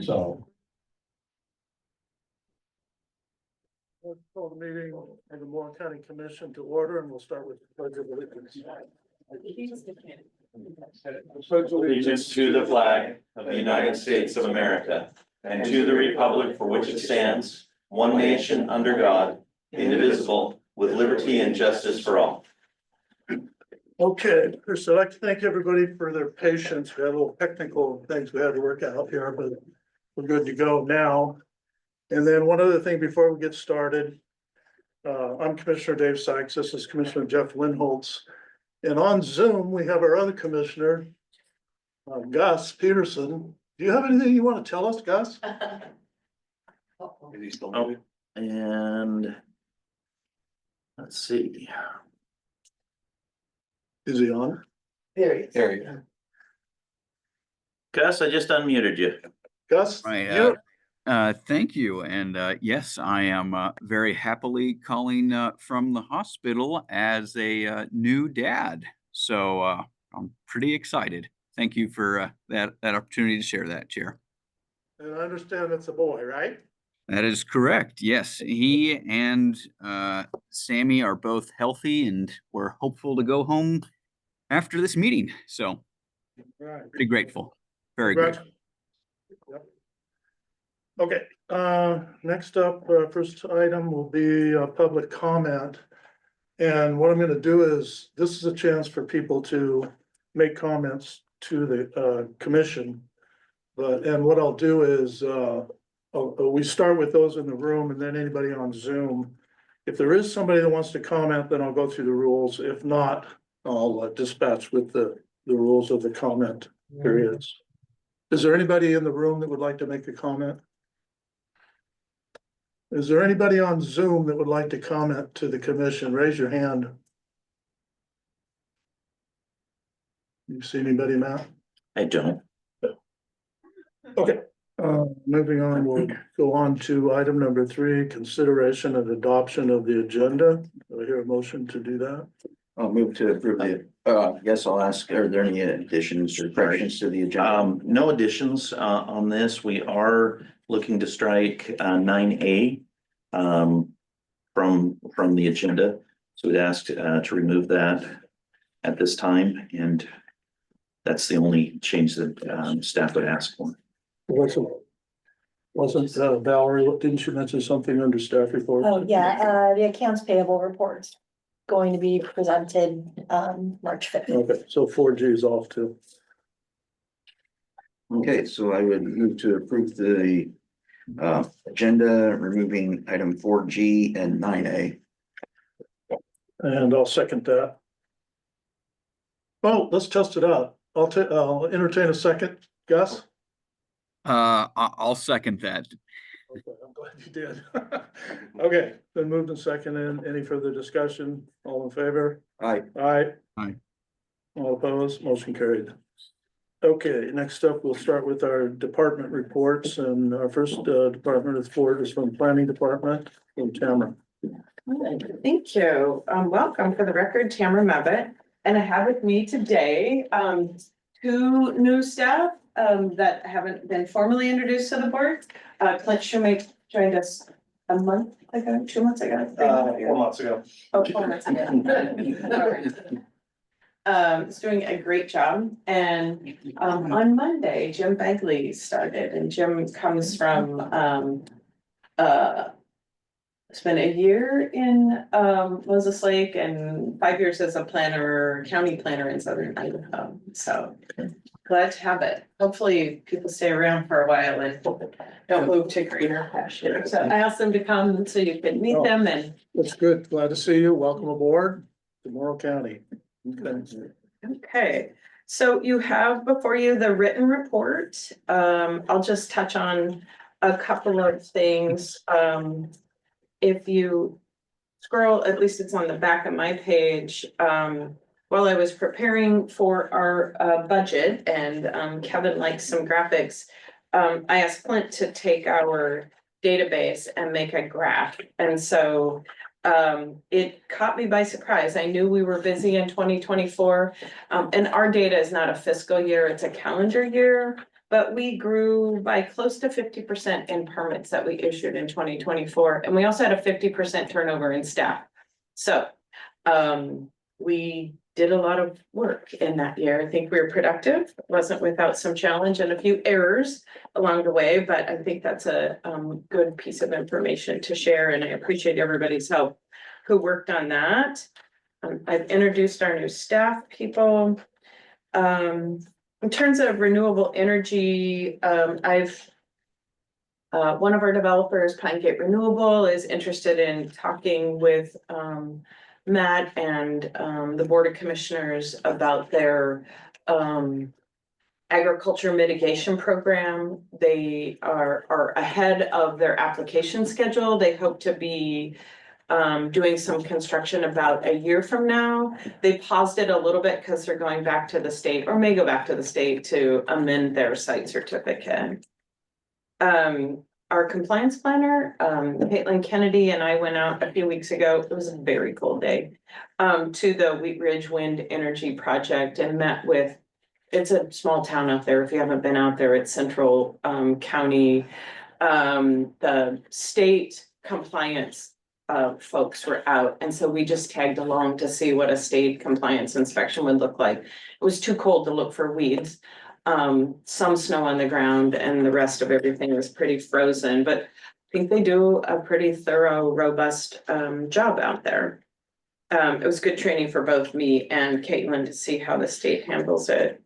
So. Let's call the meeting of the Morrow County Commission to order, and we'll start with the pledge of allegiance. Allegiance to the flag of the United States of America and to the republic for which it stands, one nation under God, indivisible, with liberty and justice for all. Okay, first I'd like to thank everybody for their patience. We had a little technical things we had to work out here, but we're good to go now. And then one other thing before we get started. I'm Commissioner Dave Sykes. This is Commissioner Jeff Winholtz. And on Zoom, we have our other commissioner, Gus Peterson. Do you have anything you want to tell us, Gus? Is he still moving? And let's see. Is he on? There you go. Gus, I just unmuted you. Gus? Thank you. And yes, I am very happily calling from the hospital as a new dad. So I'm pretty excited. Thank you for that opportunity to share that, Chair. And I understand it's a boy, right? That is correct. Yes, he and Sammy are both healthy, and we're hopeful to go home after this meeting. So Right. pretty grateful. Very good. Yep. Okay, next up, first item will be a public comment. And what I'm gonna do is, this is a chance for people to make comments to the commission. And what I'll do is, we start with those in the room and then anybody on Zoom. If there is somebody that wants to comment, then I'll go through the rules. If not, I'll dispatch with the rules of the comment periods. Is there anybody in the room that would like to make a comment? Is there anybody on Zoom that would like to comment to the commission? Raise your hand. You see anybody, Matt? I don't. Okay, moving on, we'll go on to item number 3, consideration and adoption of the agenda. Do I hear a motion to do that? I'll move to approve the, I guess I'll ask, are there any additions or corrections to the agenda? No additions on this. We are looking to strike 9A from the agenda. So we'd ask to remove that at this time, and that's the only change that staff would ask for. Wasn't Valerie, didn't you mention something under staff report? Oh, yeah, the accounts payable report's going to be presented, March 5th. Okay, so 4G is off too. Okay, so I would move to approve the agenda, removing item 4G and 9A. And I'll second that. Oh, let's test it out. I'll entertain a second. Gus? I'll second that. Okay, I'm glad you did. Okay, then moved and seconded. Any further discussion? All in favor? Aye. Aye. Aye. All opposed, motion carried. Okay, next up, we'll start with our department reports, and our first department report is from Planning Department, from Tamara. Thank you. Welcome. For the record, Tamara Mebit, and I have with me today, 2 new staff that haven't been formally introduced to the board. Clint Shoemake joined us a month ago, 2 months ago. 4 months ago. Oh, 4 months ago. He's doing a great job. And on Monday, Jim Begley started, and Jim comes from spent a year in Moses Lake and 5 years as a planner, county planner in Southern Idaho. So glad to have it. Hopefully people stay around for a while and don't move to greener pastures. So I asked them to come so you could meet them, and That's good. Glad to see you. Welcome aboard to Morrow County. okay. So you have before you the written report. I'll just touch on a couple of things. If you scroll, at least it's on the back of my page, while I was preparing for our budget, and Kevin likes some graphics, I asked Clint to take our database and make a graph. And so it caught me by surprise. I knew we were busy in 2024, and our data is not a fiscal year, it's a calendar year. but we grew by close to 50% in permits that we issued in 2024. And we also had a 50% turnover in staff. So we did a lot of work in that year. I think we were productive, wasn't without some challenge and a few errors along the way, but I think that's a good piece of information to share, and I appreciate everybody's help who worked on that. I've introduced our new staff people. In terms of renewable energy, one of our developers, Pine Gate Renewable, is interested in talking with Matt and the Board of Commissioners about their agriculture mitigation program. They are ahead of their application schedule. They hope to be doing some construction about a year from now. They paused it a little bit because they're going back to the state, or may go back to the state to amend their site certificate. Our compliance planner, Caitlin Kennedy, and I went out a few weeks ago. It was a very cold day to the Wheat Ridge Wind Energy Project and met with, it's a small town out there. If you haven't been out there, it's Central County. The state compliance folks were out. And so we just tagged along to see what a state compliance inspection would look like. It was too cold to look for weeds. Some snow on the ground, and the rest of everything was pretty frozen, but I think they do a pretty thorough, robust job out there. It was good training for both me and Caitlin to see how the state handles it.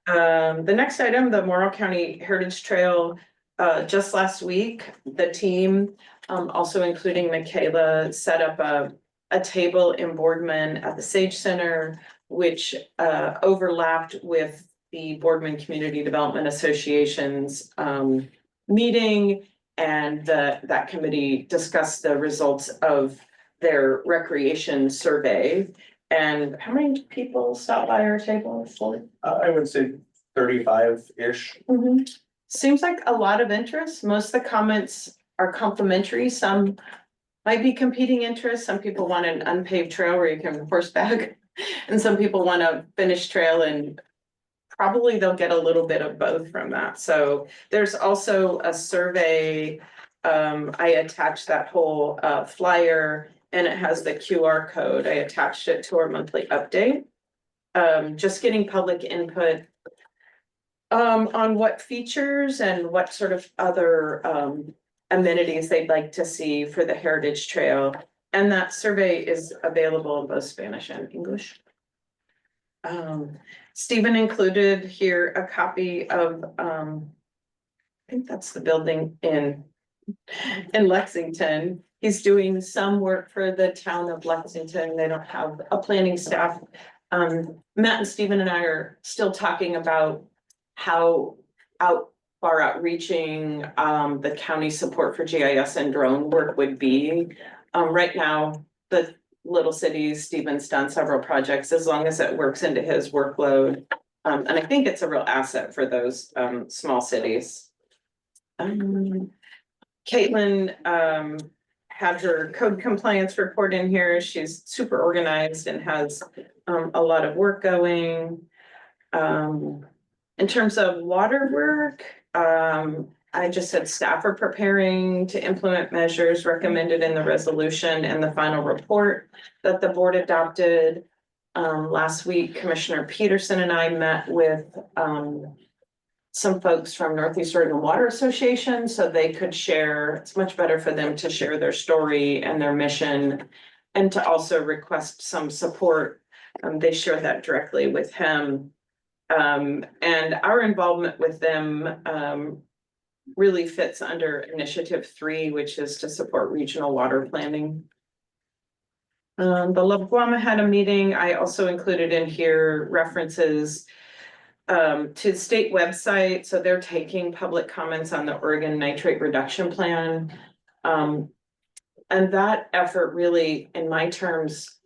The next item, the Morrow County Heritage Trail, just last week, the team, also including Michaela, set up a table in Boardman at the Sage Center, which overlapped with the Boardman Community Development Association's meeting, and that committee discussed the results of their recreation survey. And how many people stopped by our table? I would say 35-ish. Seems like a lot of interest. Most of the comments are complimentary. Some might be competing interests. Some people want an unpaved trail where you can horseback, and some people want a finished trail, and probably they'll get a little bit of both from that. So there's also a survey. I attached that whole flyer, and it has the QR code. I attached it to our monthly update. Just getting public input on what features and what sort of other amenities they'd like to see for the Heritage Trail. And that survey is available in both Spanish and English. Stephen included here a copy of, I think that's the building in Lexington. He's doing some work for the town of Lexington. They don't have a planning staff. Matt and Stephen and I are still talking about how far outreaching the county support for GIS and drone work would be. Right now, the little cities, Stephen's done several projects, as long as it works into his workload. And I think it's a real asset for those small cities. Caitlin had her code compliance report in here. She's super organized and has a lot of work going. In terms of water work, I just said staff are preparing to implement measures recommended in the resolution and the final report that the board adopted. Last week, Commissioner Peterson and I met with some folks from Northeast Oregon Water Association so they could share. It's much better for them to share their story and their mission, and to also request some support. They shared that directly with him. And our involvement with them really fits under Initiative 3, which is to support regional water planning. The Love Guama had a meeting. I also included in here references to the state website. So they're taking public comments on the Oregon nitrate reduction plan. And that effort really, in my terms,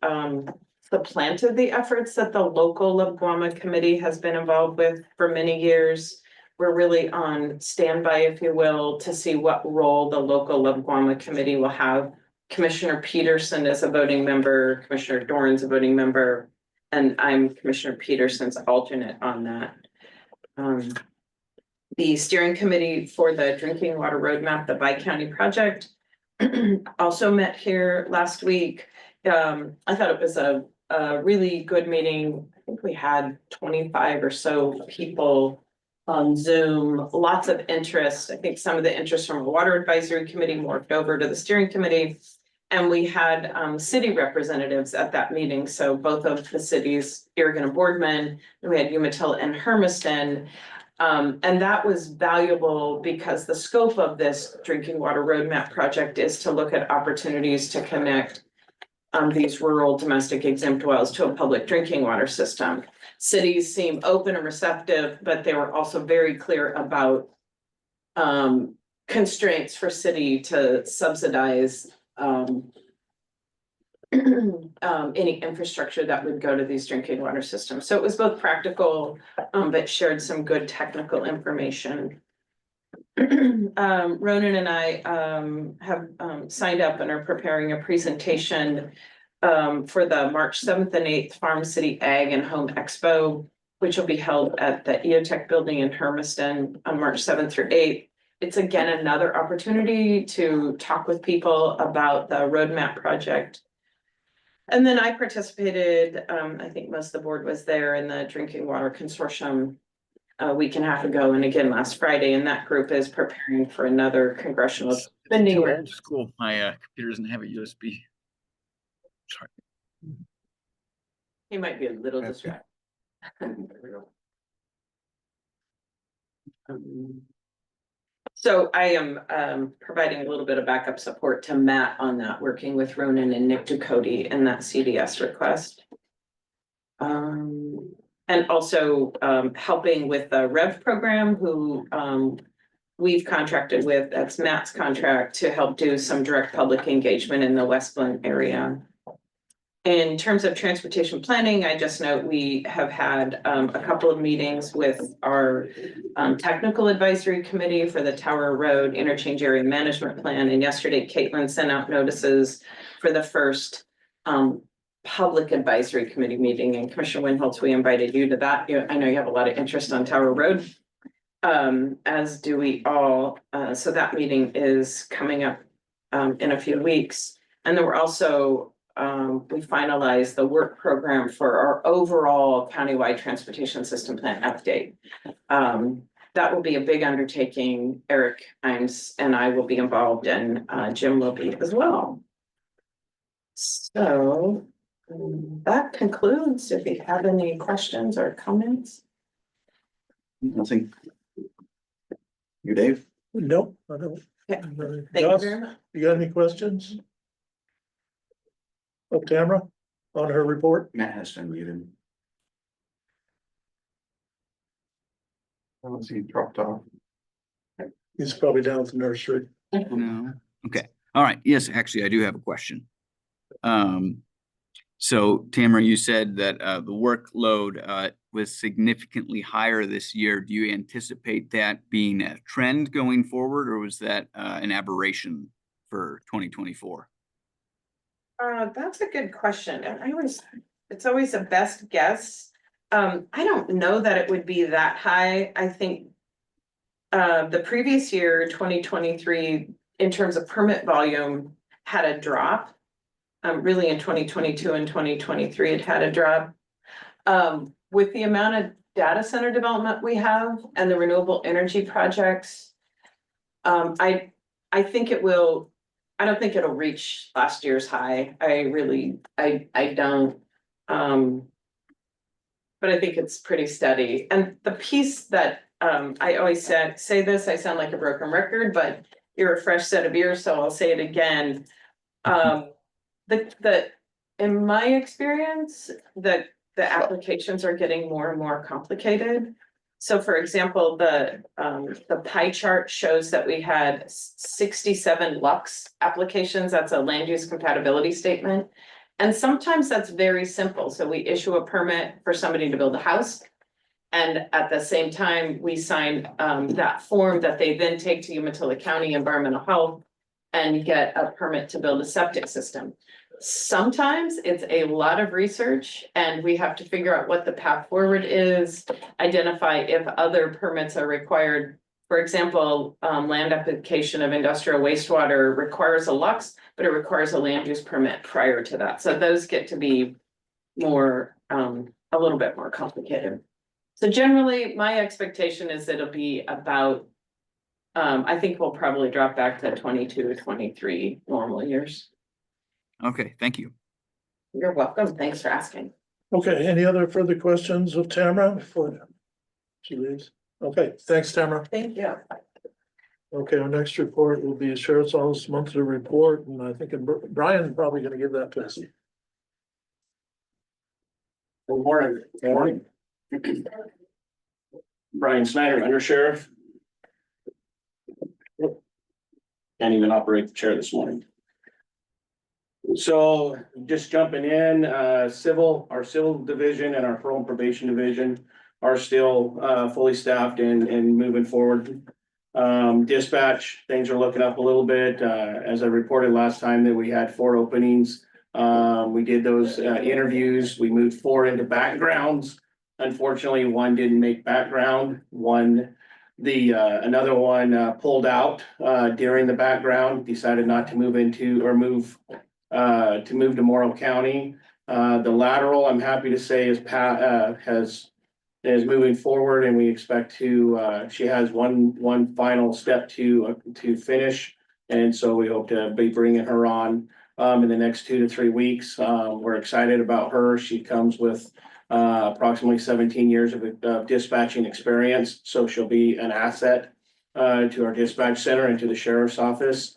supplanted the efforts that the local Love Guama committee has been involved with for many years. We're really on standby, if you will, to see what role the local Love Guama committee will have. Commissioner Peterson is a voting member, Commissioner Doran's a voting member, and I'm Commissioner Peterson's alternate on that. the steering committee for the drinking water roadmap, the Bi-County project, also met here last week. I thought it was a really good meeting. I think we had 25 or so people on Zoom, lots of interest. I think some of the interest from the Water Advisory Committee morphed over to the steering committee. And we had city representatives at that meeting. So both of the cities, Irrigon and Boardman, and we had Umatilla and Hermiston. And that was valuable because the scope of this drinking water roadmap project is to look at opportunities to connect these rural domestic exempt wells to a public drinking water system. Cities seem open and receptive, but they were also very clear about constraints for city to subsidize any infrastructure that would go to these drinking water systems. So it was both practical, but shared some good technical information. Ronan and I have signed up and are preparing a presentation for the March 7th and 8th Farm City Ag and Home Expo, which will be held at the EOTech building in Hermiston on March 7th through 8th. It's again another opportunity to talk with people about the roadmap project. And then I participated, I think most of the board was there in the Drinking Water Consortium a week and a half ago, and again last Friday, and that group is preparing for another congressional spending. Old school. My computer doesn't have a USB. Sorry. He might be a little distracted. So I am providing a little bit of backup support to Matt on that, working with Ronan and Nick Ducote in that CDS request. And also helping with the REV program, who we've contracted with, that's Matt's contract, to help do some direct public engagement in the West Glen area. In terms of transportation planning, I just note we have had a couple of meetings with our technical advisory committee for the Tower Road Interchange Area Management Plan. And yesterday, Caitlin sent out notices for the first public advisory committee meeting. And Commissioner Winholtz, we invited you to that. I know you have a lot of interest on Tower Road, as do we all. So that meeting is coming up in a few weeks. And then we're also we finalized the work program for our overall countywide transportation system plan update. That will be a big undertaking. Eric Imes and I will be involved, and Jim will be as well. So that concludes. If you have any questions or comments. Nothing. You, Dave? Nope, I don't. Yeah. Thank you Gus, very much. you got any questions? Of Tamara on her report? Matt has to unmute him. Unless he dropped off. He's probably down at the nursery. No. Okay. All right. Yes, actually, I do have a question. So Tamara, you said that the workload was significantly higher this year. Do you anticipate that being a trend going forward, or was that an aberration for 2024? That's a good question. And it's always a best guess. I don't know that it would be that high. I think the previous year, 2023, in terms of permit volume, had a drop. Really in 2022 and 2023, it had a drop. With the amount of data center development we have and the renewable energy projects, I think it will. I don't think it'll reach last year's high. I don't. But I think it's pretty steady. And the piece that I always say this, I sound like a broken record, but you're a fresh set of ears, so I'll say it again. In my experience, the applications are getting more and more complicated. So for example, the pie chart shows that we had 67 Lux applications. That's a land use compatibility statement. And sometimes that's very simple. So we issue a permit for somebody to build a house. And at the same time, we sign that form that they then take to Umatilla County Environmental Health and get a permit to build a septic system. Sometimes it's a lot of research and we have to figure out what the path forward is, identify if other permits are required. For example, land application of industrial wastewater requires a Lux, but it requires a land use permit prior to that. So those get to be more, a little bit more complicated. So generally, my expectation is it'll be about, I think we'll probably drop back to 22, 23 normal years. Okay, thank you. You're welcome. Thanks for asking. Okay, any other further questions of Tamara before she leaves? Okay, thanks, Tamara. Thank you. Okay, our next report will be Sheriff's Office monthly report, and I think Brian probably gonna give that to us. Good morning. Morning. Brian Snyder, Under Sheriff. Can't even operate the chair this morning. So just jumping in, our civil division and our parole and probation division are still fully staffed and moving forward. Dispatch, things are looking up a little bit. As I reported last time that we had 4 openings. We did those interviews. We moved 4 into backgrounds. Unfortunately, 1 didn't make background. Another one pulled out during the background, decided not to move into or move to Morrow County. The lateral, I'm happy to say, is moving forward, and we expect to. She has one final step to finish, and so we hope to be bringing her on in the next 2 to 3 weeks. We're excited about her. She comes with approximately 17 years of dispatching experience, so she'll be an asset to our dispatch center and to the sheriff's office.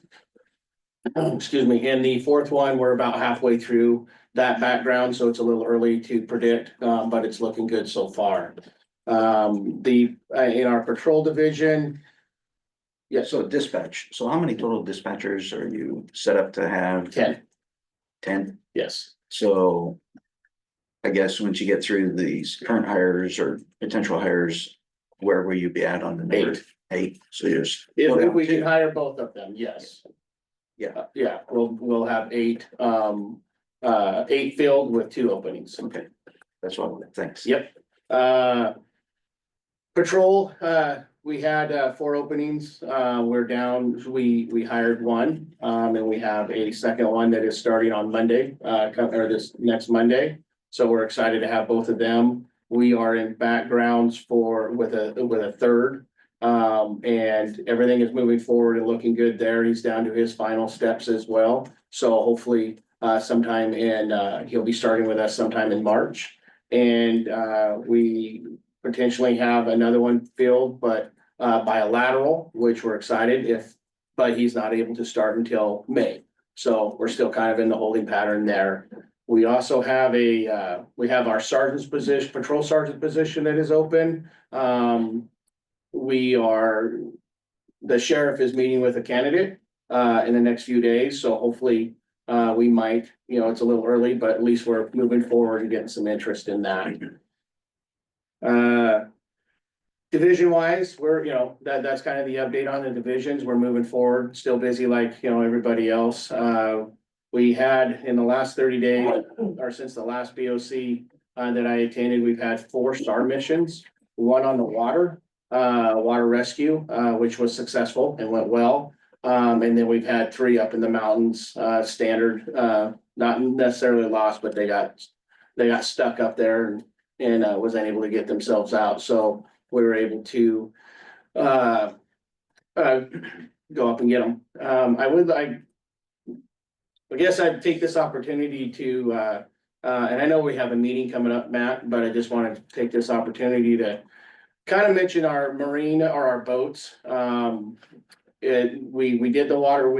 Excuse me. And the 4th one, we're about halfway through that background, so it's a little early to predict, but it's looking good so far. In our patrol division. Yeah, so dispatch. So how many total dispatchers are you set up to have? 10, 10? yes. So I guess once you get through these current hires or potential hires, where will you be at on the number? 8. 8. So there's. If we can hire both of them, yes. Yeah. Yeah, we'll have 8, 8 filled with 2 openings. Okay, that's all. Thanks. Yep. Patrol, we had 4 openings. We're down, we hired 1, and we have a second one that is starting on Monday, or this next Monday. So we're excited to have both of them. We are in backgrounds with a third. And everything is moving forward and looking good there. He's down to his final steps as well. So hopefully he'll be starting with us sometime in March. And we potentially have another one filled, but by a lateral, which we're excited but he's not able to start until May. So we're still kind of in the holding pattern there. We also have our sergeant's position, patrol sergeant position that is open. The sheriff is meeting with a candidate in the next few days, so hopefully we might, it's a little early, but at least we're moving forward and getting some interest in that. Division wise, that's kind of the update on the divisions. We're moving forward, still busy like, everybody else. We had in the last 30 days or since the last BOC that I attended, we've had 4 STAR missions, 1 on the water rescue, which was successful and went well. And then we've had 3 up in the mountains, standard, not necessarily lost, but they got stuck up there and was unable to get themselves out. So we were able to go up and get them. I guess I'd take this opportunity to, and I know we have a meeting coming up, Matt, but I just wanted to take this opportunity to kind of mention our marine or our boats. We did the water,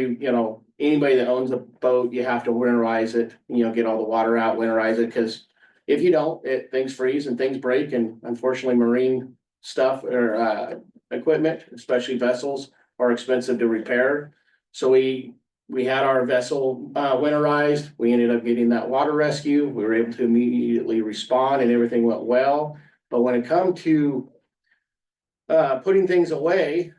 anybody that owns a boat, you have to winterize it, get all the water out, winterize it, because if you don't, things freeze and things break, and unfortunately marine stuff or equipment, especially vessels, are expensive to repair. So we had our vessel winterized. We ended up getting that water rescue. We were able to immediately respond and everything went well. But when it comes to putting things away,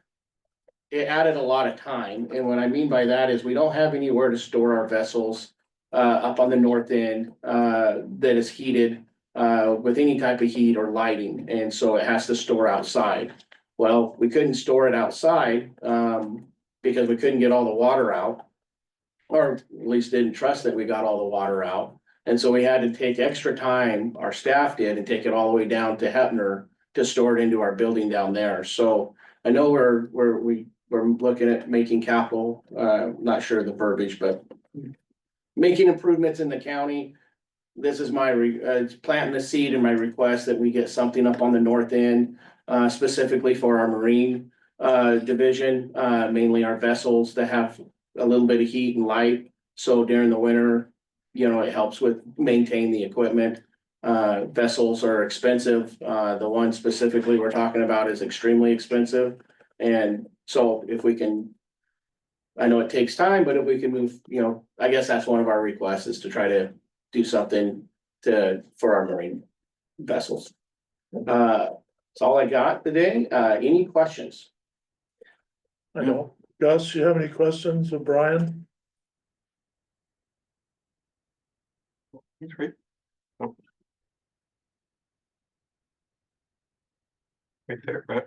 it added a lot of time, and what I mean by that is we don't have anywhere to store our vessels. Up on the north end, that is heated, with any type of heat or lighting, and so it has to store outside. Well, we couldn't store it outside, because we couldn't get all the water out. Or at least didn't trust that we got all the water out. And so we had to take extra time, our staff did, and take it all the way down to Hepner to store it into our building down there. So I know we're looking at making capital, not sure of the verbiage, but making improvements in the county. This is my planting the seed and my request that we get something up on the north end, specifically for our marine division, mainly our vessels that have a little bit of heat and light. So during the winter, you know, it helps with maintain the equipment. Vessels are expensive. The one specifically we're talking about is extremely expensive. And so if we can, I know it takes time, but if we can move, you know, I guess that's one of our requests is to try to do something for our marine vessels. That's all I got today. Any questions? I don't. Gus, you have any questions of Brian? That's great. Oh. Right there, right?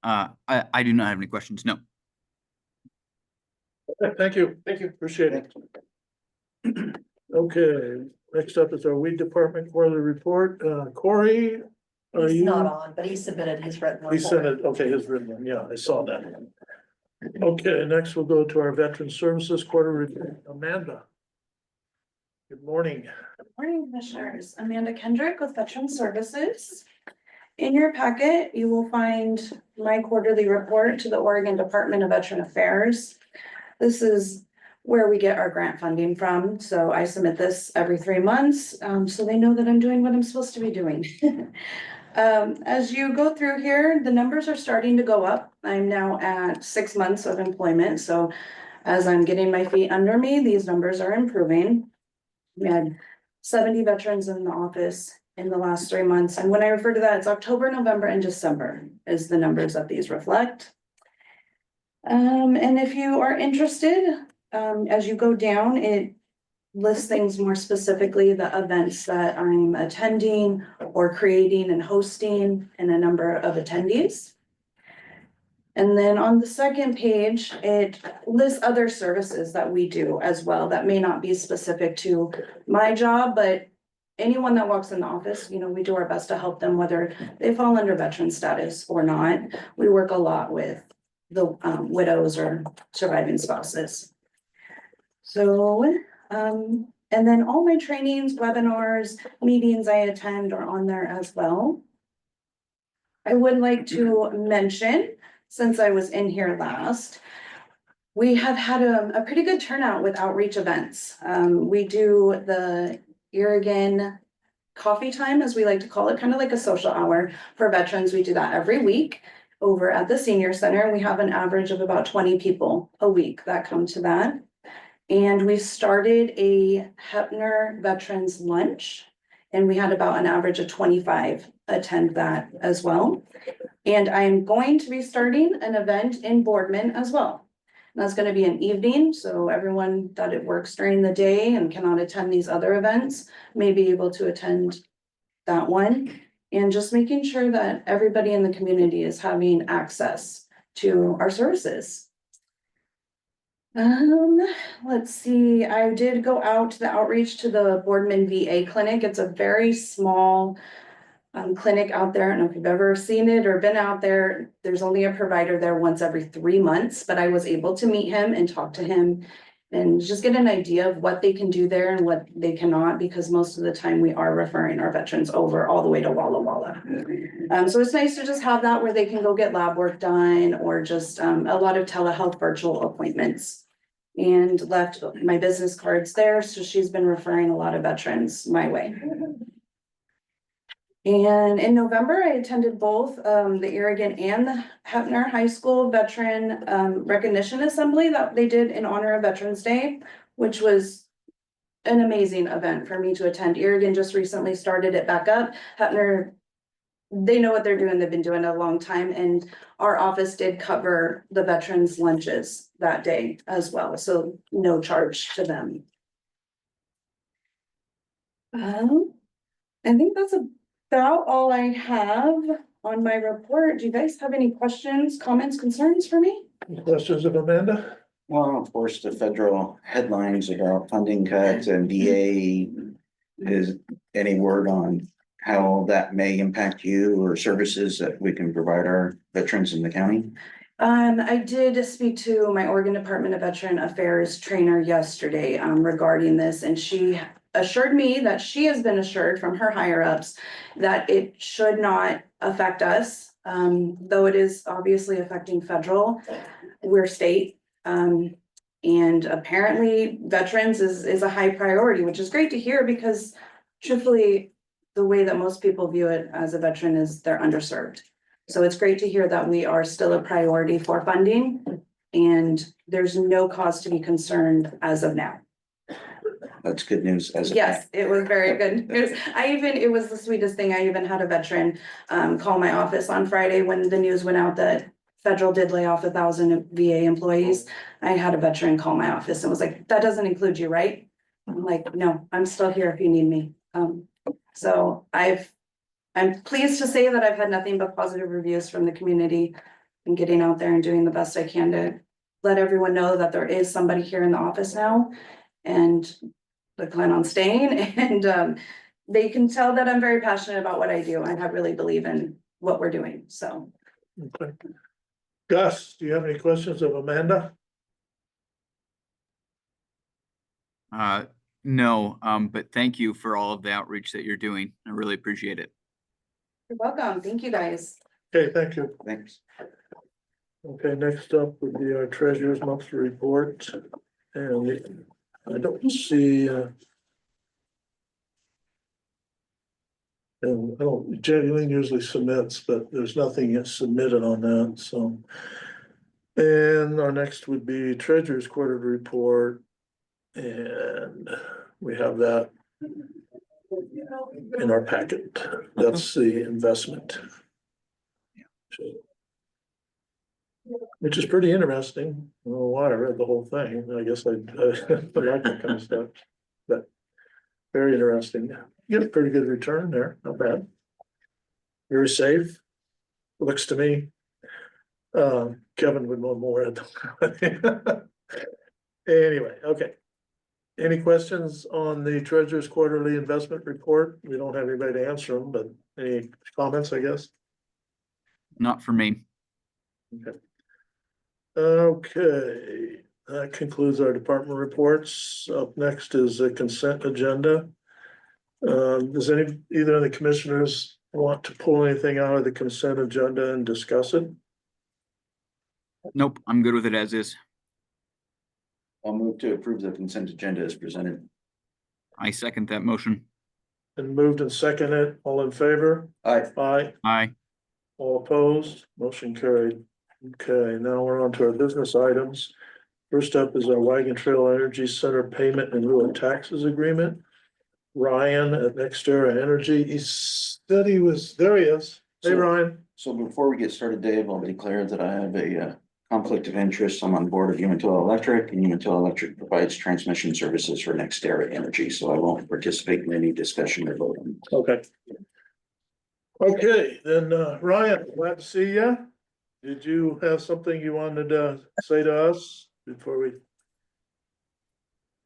I do not have any questions, no. Okay, thank you. Thank you. Appreciate it. Okay, next up is our weed department quarterly report. Corey, are He's you? not on, but he submitted his written He sent report. it, okay, his written one, yeah, I saw that. Okay, next we'll go to our veteran services quarter report. Amanda. Good morning. Morning, Commissioners. Amanda Kendrick with Veteran Services. In your packet, you will find my quarterly report to the Oregon Department of Veteran Affairs. This is where we get our grant funding from, so I submit this every 3 months, so they know that I'm doing what I'm supposed to be doing. As you go through here, the numbers are starting to go up. I'm now at 6 months of employment, so as I'm getting my feet under me, these numbers are improving. We had 70 veterans in the office in the last 3 months. And when I refer to that, it's October, November, and December is the numbers that these reflect. And if you are interested, as you go down, it lists things more specifically, the events that I'm attending or creating and hosting and a number of attendees. And then on the second page, it lists other services that we do as well that may not be specific to my job, but anyone that walks in the office, you know, we do our best to help them, whether they fall under veteran status or not. We work a lot with the widows or surviving spouses. So, and then all my trainings, webinars, meetings I attend are on there as well. I would like to mention, since I was in here last, we have had a pretty good turnout with outreach events. We do the Irrigon coffee time, as we like to call it, kind of like a social hour for veterans. We do that every week over at the senior center. We have an average of about 20 people a week that come to that. And we started a Hepner Veterans Lunch, and we had about an average of 25 attend that as well. And I'm going to be starting an event in Boardman as well. And that's going to be an evening, so everyone that it works during the day and cannot attend these other events may be able to attend that one. And just making sure that everybody in the community is having access to our services. Let's see, I did go out to the outreach to the Boardman VA clinic. It's a very small clinic out there. I don't know if you've ever seen it or been out there. There's only a provider there once every 3 months, but I was able to meet him and talk to him and just get an idea of what they can do there and what they cannot, because most of the time we are referring our veterans over all the way to Walla Walla. So it's nice to just have that where they can go get lab work done or just a lot of telehealth virtual appointments. And left my business cards there, so she's been referring a lot of veterans my way. And in November, I attended both the Irrigon and the Hepner High School Veteran Recognition Assembly that they did in honor of Veterans Day, which was an amazing event for me to attend. Irrigon just recently started it back up. Hepner, they know what they're doing. They've been doing it a long time, and our office did cover the veterans lunches that day as well, so no charge to them. I think that's about all I have on my report. Do you guys have any questions, comments, concerns for me? Questions of Amanda? Well, of course, the federal headlines about funding cuts and VA, is any word on how that may impact you or services that we can provide our veterans in the county? I did speak to my Oregon Department of Veteran Affairs trainer yesterday, regarding this, and she assured me that she has been assured from her higher ups that it should not affect us, though it is obviously affecting federal. We're state, and apparently veterans is a high priority, which is great to hear, because truthfully, the way that most people view it as a veteran is they're underserved. So it's great to hear that we are still a priority for funding, and there's no cause to be concerned as of now. That's good news as. Yes, it was very good news. It was the sweetest thing. I even had a veteran call my office on Friday when the news went out that federal did lay off 1,000 VA employees. I had a veteran call my office and was like, "That doesn't include you, right?" I'm like, "No, I'm still here if you need me." So I'm pleased to say that I've had nothing but positive reviews from the community, and getting out there and doing the best I can to let everyone know that there is somebody here in the office now, and I plan on staying, and they can tell that I'm very passionate about what I do, and I really believe in what we're doing, so. Okay. Gus, do you have any questions of Amanda? No, but thank you for all of the outreach that you're doing. I really appreciate it. You're welcome. Thank you, guys. Okay, thank you. Thanks. Okay, next up would be our treasurer's monthly report. And I don't see, and I don't, January usually submits, but there's nothing yet submitted on that, so. And our next would be treasurer's quarterly report. And we have that in our packet. That's the investment. Which is pretty interesting. I don't know why I read the whole thing. I guess I like that kind of stuff. But very interesting. Get a pretty good return there, not bad. Very safe. Looks to me. Kevin would know more. Anyway, okay. Any questions on the treasurer's quarterly investment report? We don't have anybody to answer them, but any comments, I guess? Not for me. Okay. Okay, that concludes our department reports. Up next is a consent agenda. Does either of the commissioners want to pull anything out of the consent agenda and discuss it? Nope, I'm good with it as is. I'll move to approve the consent agenda as presented. I second that motion. And moved and seconded, all in favor? Aye. Aye. Aye. All opposed, motion carried. Okay, now we're on to our business items. First up is our Wagon Trail Energy Center payment in lieu of taxes agreement. Ryan at NextEra Energy, he said he was, there he is. Hey, So- Ryan. So before we get started, Dave, I'll declare that I have a conflict of interest. I'm on board of Umatilla Electric, and Umatilla Electric provides transmission services for NextEra Energy, so I won't participate in any discussion or vote on it. Okay. Okay, then, Ryan, glad to see you. Did you have something you wanted to say to us before we?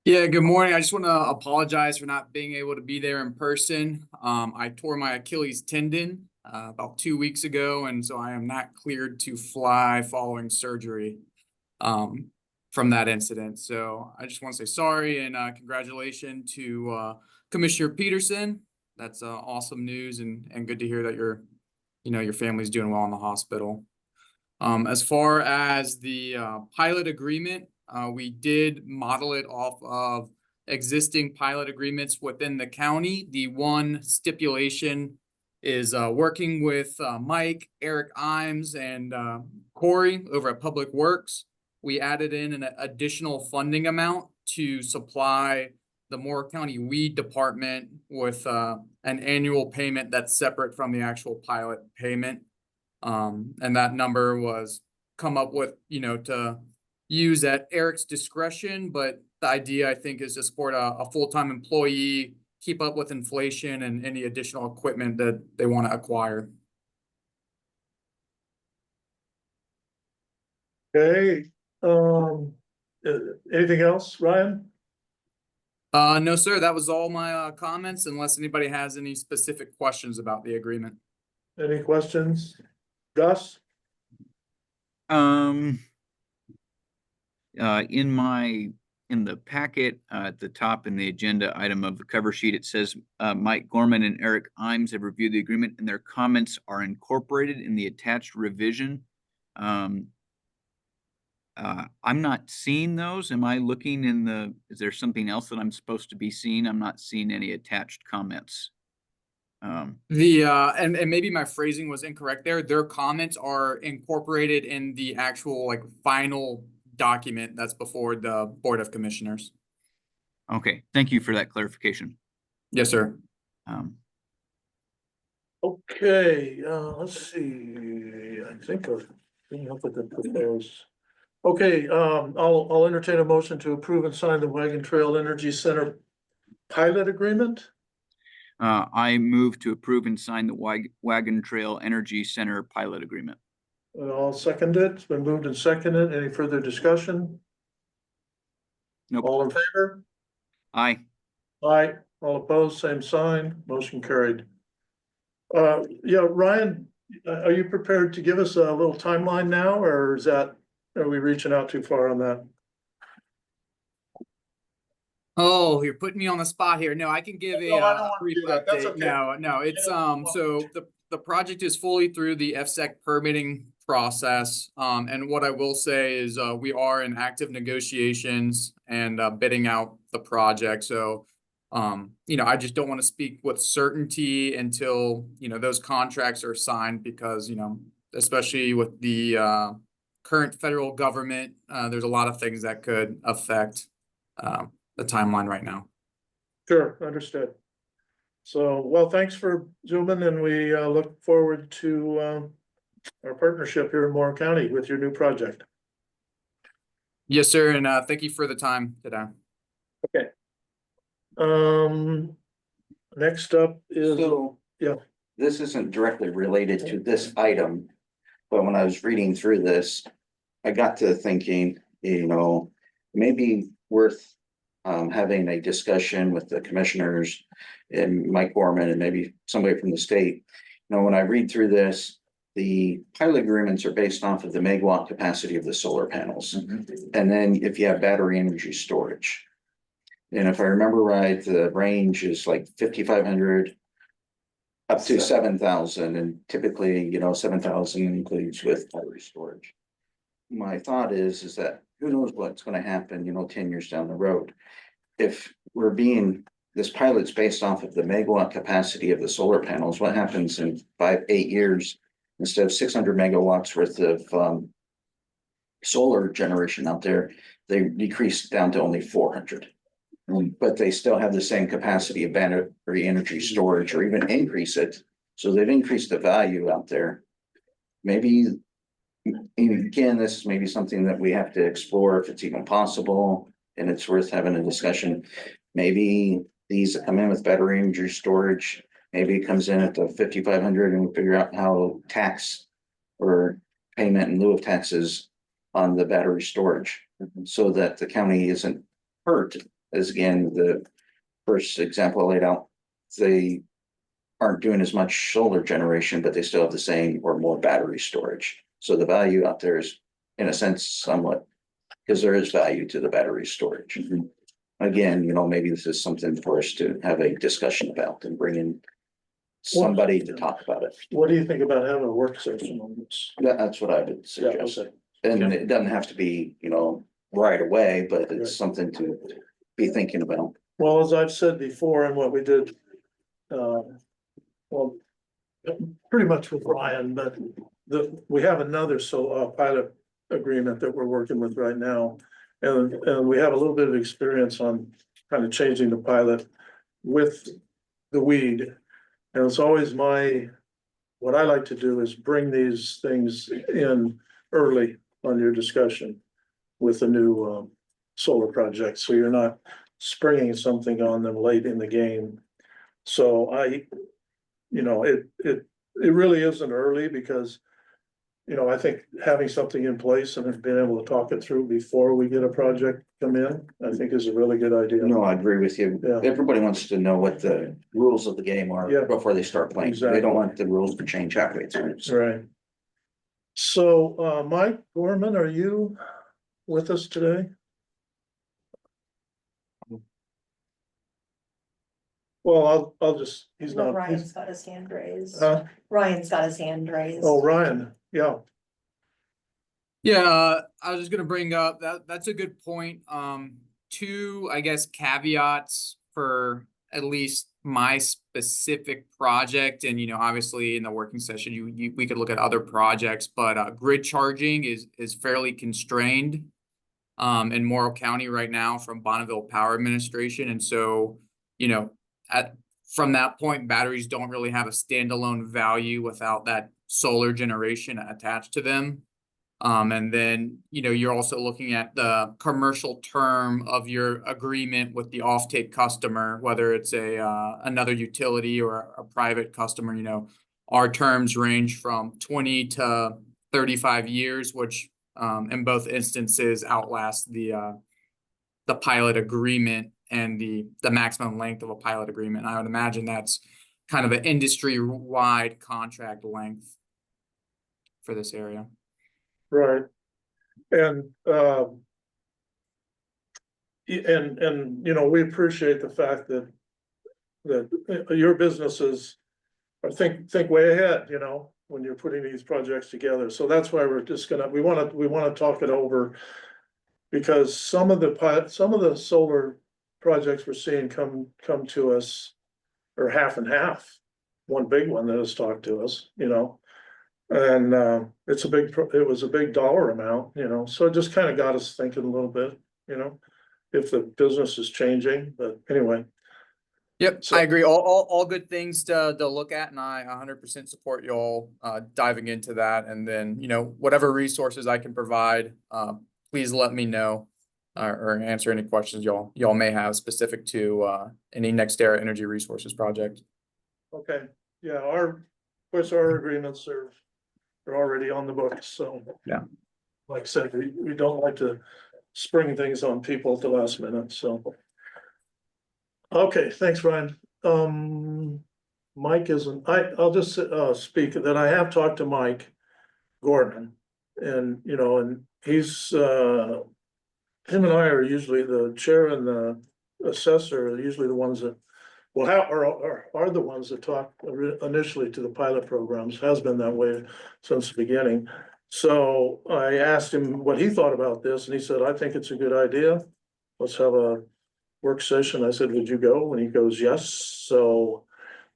Yeah, good morning. I just want to apologize for not being able to be there in person. I tore my Achilles tendon about 2 weeks ago, and so I am not cleared to fly following surgery from that incident. So I just want to say sorry and congratulations to Commissioner Peterson. That's awesome news and good to hear that your family's doing well in the hospital. As far as the pilot agreement, we did model it off of existing pilot agreements within the county. The one stipulation is working with Mike, Eric Imes, and Corey over at Public Works. We added in an additional funding amount to supply the Morrow County Weed Department with an annual payment that's separate from the actual pilot payment. And that number was come up with, to use at Eric's discretion, but the idea, I think, is to support a full-time employee, keep up with inflation and any additional equipment that they want to acquire. Okay, anything else, Ryan? No, sir, that was all my comments, unless anybody has any specific questions about the agreement. Any questions? Gus? In the packet, at the top in the agenda item of the cover sheet, it says, Mike Gorman and Eric Imes have reviewed the agreement and their comments are incorporated in the attached revision. I'm not seeing those. Am I looking is there something else that I'm supposed to be seeing? I'm not seeing any attached comments. And maybe my phrasing was incorrect there. Their comments are incorporated in the actual final document that's before the Board of Commissioners. Okay, thank you for that clarification. Yes, sir. Okay, let's see, I think I've been up with the proposed. Okay, I'll entertain a motion to approve and sign the Wagon Trail Energy Center pilot agreement. I move to approve and sign the Wagon Trail Energy Center pilot agreement. I'll second it. It's been moved and seconded. Any further discussion? Nope. All in favor? Aye. Aye. All opposed, same sign. Motion carried. Yeah, Ryan, are you prepared to give us a little timeline now, or are we reaching out too far on that? Oh, you're putting me on the spot here. No, I can give No, I don't a want to brief do that. That's update. okay. No, it's so the project is fully through the FSEC permitting process. And what I will say is we are in active negotiations and bidding out the project. So I just don't want to speak with certainty until those contracts are signed, because especially with the current federal government, there's a lot of things that could affect the timeline right now. Sure, understood. So, well, thanks for zooming, and we look forward to our partnership here in Morrow County with your new project. Yes, sir, and thank you for the time today. Okay. Next up is, So, yeah. This isn't directly related to this item, but when I was reading through this, I got to thinking, maybe worth having a discussion with the commissioners and Mike Gorman and maybe somebody from the state. When I read through this, the pilot agreements are based off of the megawatt capacity of the solar panels. And then if you have battery energy storage. And if I remember right, the range is like 5,500 up to 7,000, and typically, 7,000 includes with battery storage. My thought is that who knows what's going to happen, 10 years down the road. If this pilot's based off of the megawatt capacity of the solar panels, what happens in 5-8 years, instead of 600 megawatts worth of solar generation out there, they decrease down to only 400. But they still have the same capacity of battery energy storage, or even increase it. So they've increased the value out there. Maybe, again, this is maybe something that we have to explore if it's even possible, and it's worth having a discussion. Maybe these come in with battery energy storage, maybe it comes in at the 5,500, and we figure out how tax or payment in lieu of taxes on the battery storage, so that the county isn't hurt. As again, the first example I laid out, they aren't doing as much solar generation, but they still have the same or more battery storage. So the value out there is, in a sense, somewhat, because there is value to the battery storage. Again, maybe this is something for us to have a discussion about and bring in somebody to talk about it. What do you think about having a work session on this? That's what I would suggest. And it doesn't have to be, right away, but it's something to be thinking about. Well, as I've said before, and what we did, pretty much with Ryan, but we have another pilot agreement that we're working with right now. And we have a little bit of experience on kind of changing the pilot with the weed. And it's always what I like to do is bring these things in early on your discussion with the new solar project, so you're not springing something on them late in the game. So it really isn't early because, I think having something in place and being able to talk it through before we get a project come in, I think is a really good idea. No, I agree with you. Yeah. Everybody wants to know what the rules of the game are Yeah. before they start playing. Exactly. They don't want the rules to change halfway through. Right. So, Mike Gorman, are you with us today? Well, I'll just, he's No, not. Ryan's got his hand raised. Huh? Ryan's got his hand raised. Oh, Ryan, yeah, Yeah, I was just gonna bring up that's a good point. Two, I guess, caveats for at least my specific project, and obviously in the working session, we could look at other projects, but grid charging is fairly constrained in Morrow County right now from Bonneville Power Administration, and so from that point, batteries don't really have a standalone value without that solar generation attached to them. And then, you're also looking at the commercial term of your agreement with the offtake customer, whether it's another utility or a private customer. Our terms range from 20 to 35 years, which in both instances outlast the pilot agreement and the maximum length of a pilot agreement. I would imagine that's kind of an industry-wide contract length for this area. right. And we appreciate the fact that your businesses are think way ahead, when you're putting these projects together. So that's why we're just we wanna talk it over. Because some of the solar projects we're seeing come to us are half and half. One big one that has talked to us, and it was a big dollar amount, so it just kind of got us thinking a little bit, if the business is changing, but anyway. Yep, So- I agree. All good things to look at, and I 100% support y'all diving into that. And then, whatever resources I can provide, please let me know or answer any questions y'all may have specific to any NextEra Energy Resources project. Okay, yeah, of course, our agreements are already on the books, so. Yeah. Like I said, we don't like to spring things on people at the last minute, so. Okay, thanks, Ryan. Mike I'll just speak that I have talked to Mike Gordon. And, and he's him and I are usually the chair and the assessor are usually the ones that, well, are the ones that talk initially to the pilot programs, has been that way since the beginning. So I asked him what he thought about this, and he said, I think it's a good idea. Let's have a work session. I said, would you go? And he goes, yes. So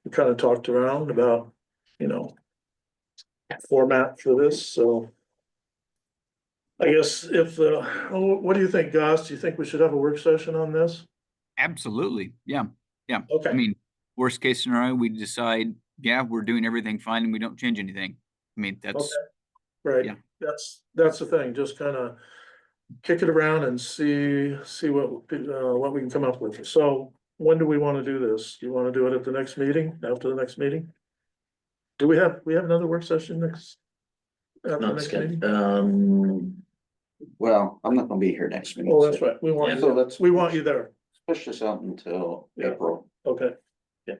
we kind of talked around about, format for this, so. I guess what do you think, Gus? Do you think we should have a work session on this? Absolutely. Yeah. I Okay, mean, worst case scenario, we decide, yeah, we're doing everything fine and we don't change anything. I mean, that's, okay, right. yeah. That's the thing, just kind of kick it around and see what we can come up with. So when do we want to do this? Do you want to do it at the next meeting, after the next meeting? Do we have another work session next? After the Not next scheduled. meeting? Well, I'm not gonna be here next meeting. Oh, that's right. We want So you, let's we want you there. push this out until Yeah. April. Okay. Yeah.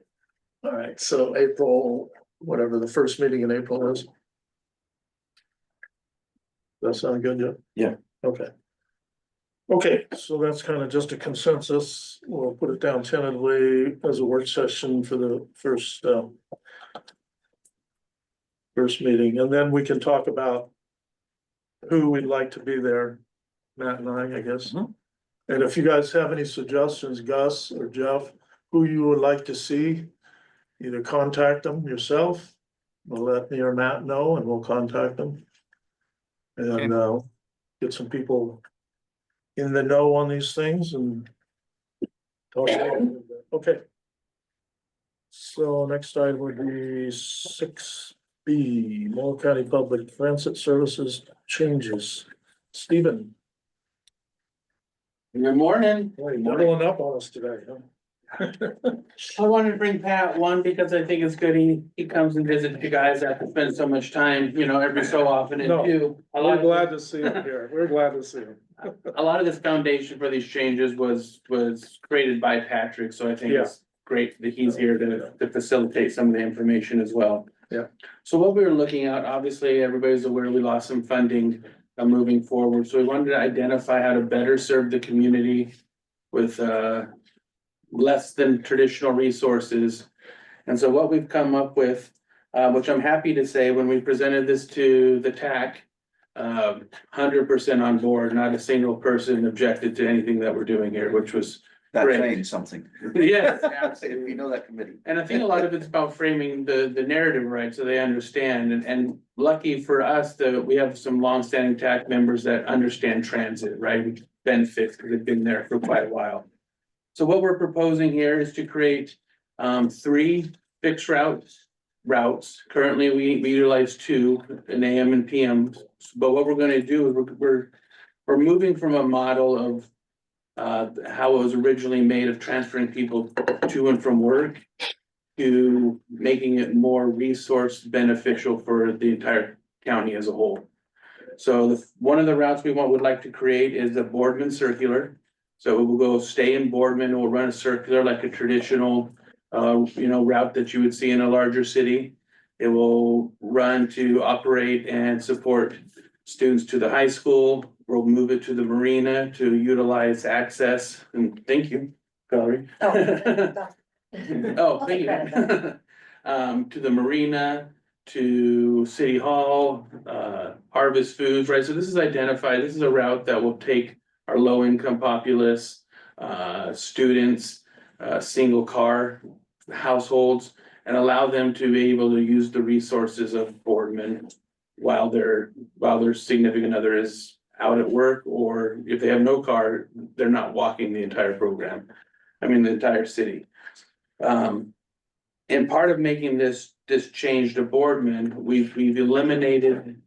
All right, so April, whatever the first meeting in April is. That sound good, yeah? Yeah. Okay. Okay, so that's kind of just a consensus. We'll put it down tentatively as a work session for the first meeting, and then we can talk about who we'd like to be there, Matt and I guess. Mhm. And if you guys have any suggestions, Gus or Jeff, who you would like to see, either contact them yourself, or let me or Matt know, and we'll contact them. And get some people in the know on these things and Okay. So next item would be 6B, Morrow County Public Transit Services changes. Stephen, Good morning. you're doubling up on us today, huh? I wanted to bring Pat one because I think it's good he comes and visits you guys after spending so much time, every so often, and No, two. We're glad to see him here. We're glad to see him. A lot of this foundation for these changes was created by Patrick, so I think it's great that he's here to facilitate some of the information as well. Yeah. So what we were looking at, obviously, everybody's aware we lost some funding moving forward, so we wanted to identify how to better serve the community with less than traditional resources. And so what we've come up with, which I'm happy to say, when we presented this to the TAC, 100% on board, not a single person objected to anything that we're doing here, which was That's great. saying something. Yes, If you know that committee. and I think a lot of it's about framing the narrative right, so they understand, and lucky for us that we have some longstanding TAC members that understand transit, right? Which benefits because they've been there for quite a while. So what we're proposing here is to create 3 fixed routes. Currently, we utilize 2, an AM and PM. But what we're gonna do is we're moving from a model of how it was originally made of transferring people to and from work to making it more resource beneficial for the entire county as a whole. So one of the routes would like to create is a Boardman circular. So it will go stay in Boardman, we'll run a circular like a traditional, route that you would see in a larger city. It will run to operate and support students to the high school. We'll move it to the marina to utilize access, and thank you, Valerie. Oh, thank you. To the marina, to City Hall, Harvest Foods, right? So this is identified, this is a route that will take our low-income populace, students, single car households, and allow them to be able to use the resources of Boardman while their significant other is out at work, or if they have no car, they're not walking the entire program. I mean, the entire city. And part of making this change to Boardman, we've eliminated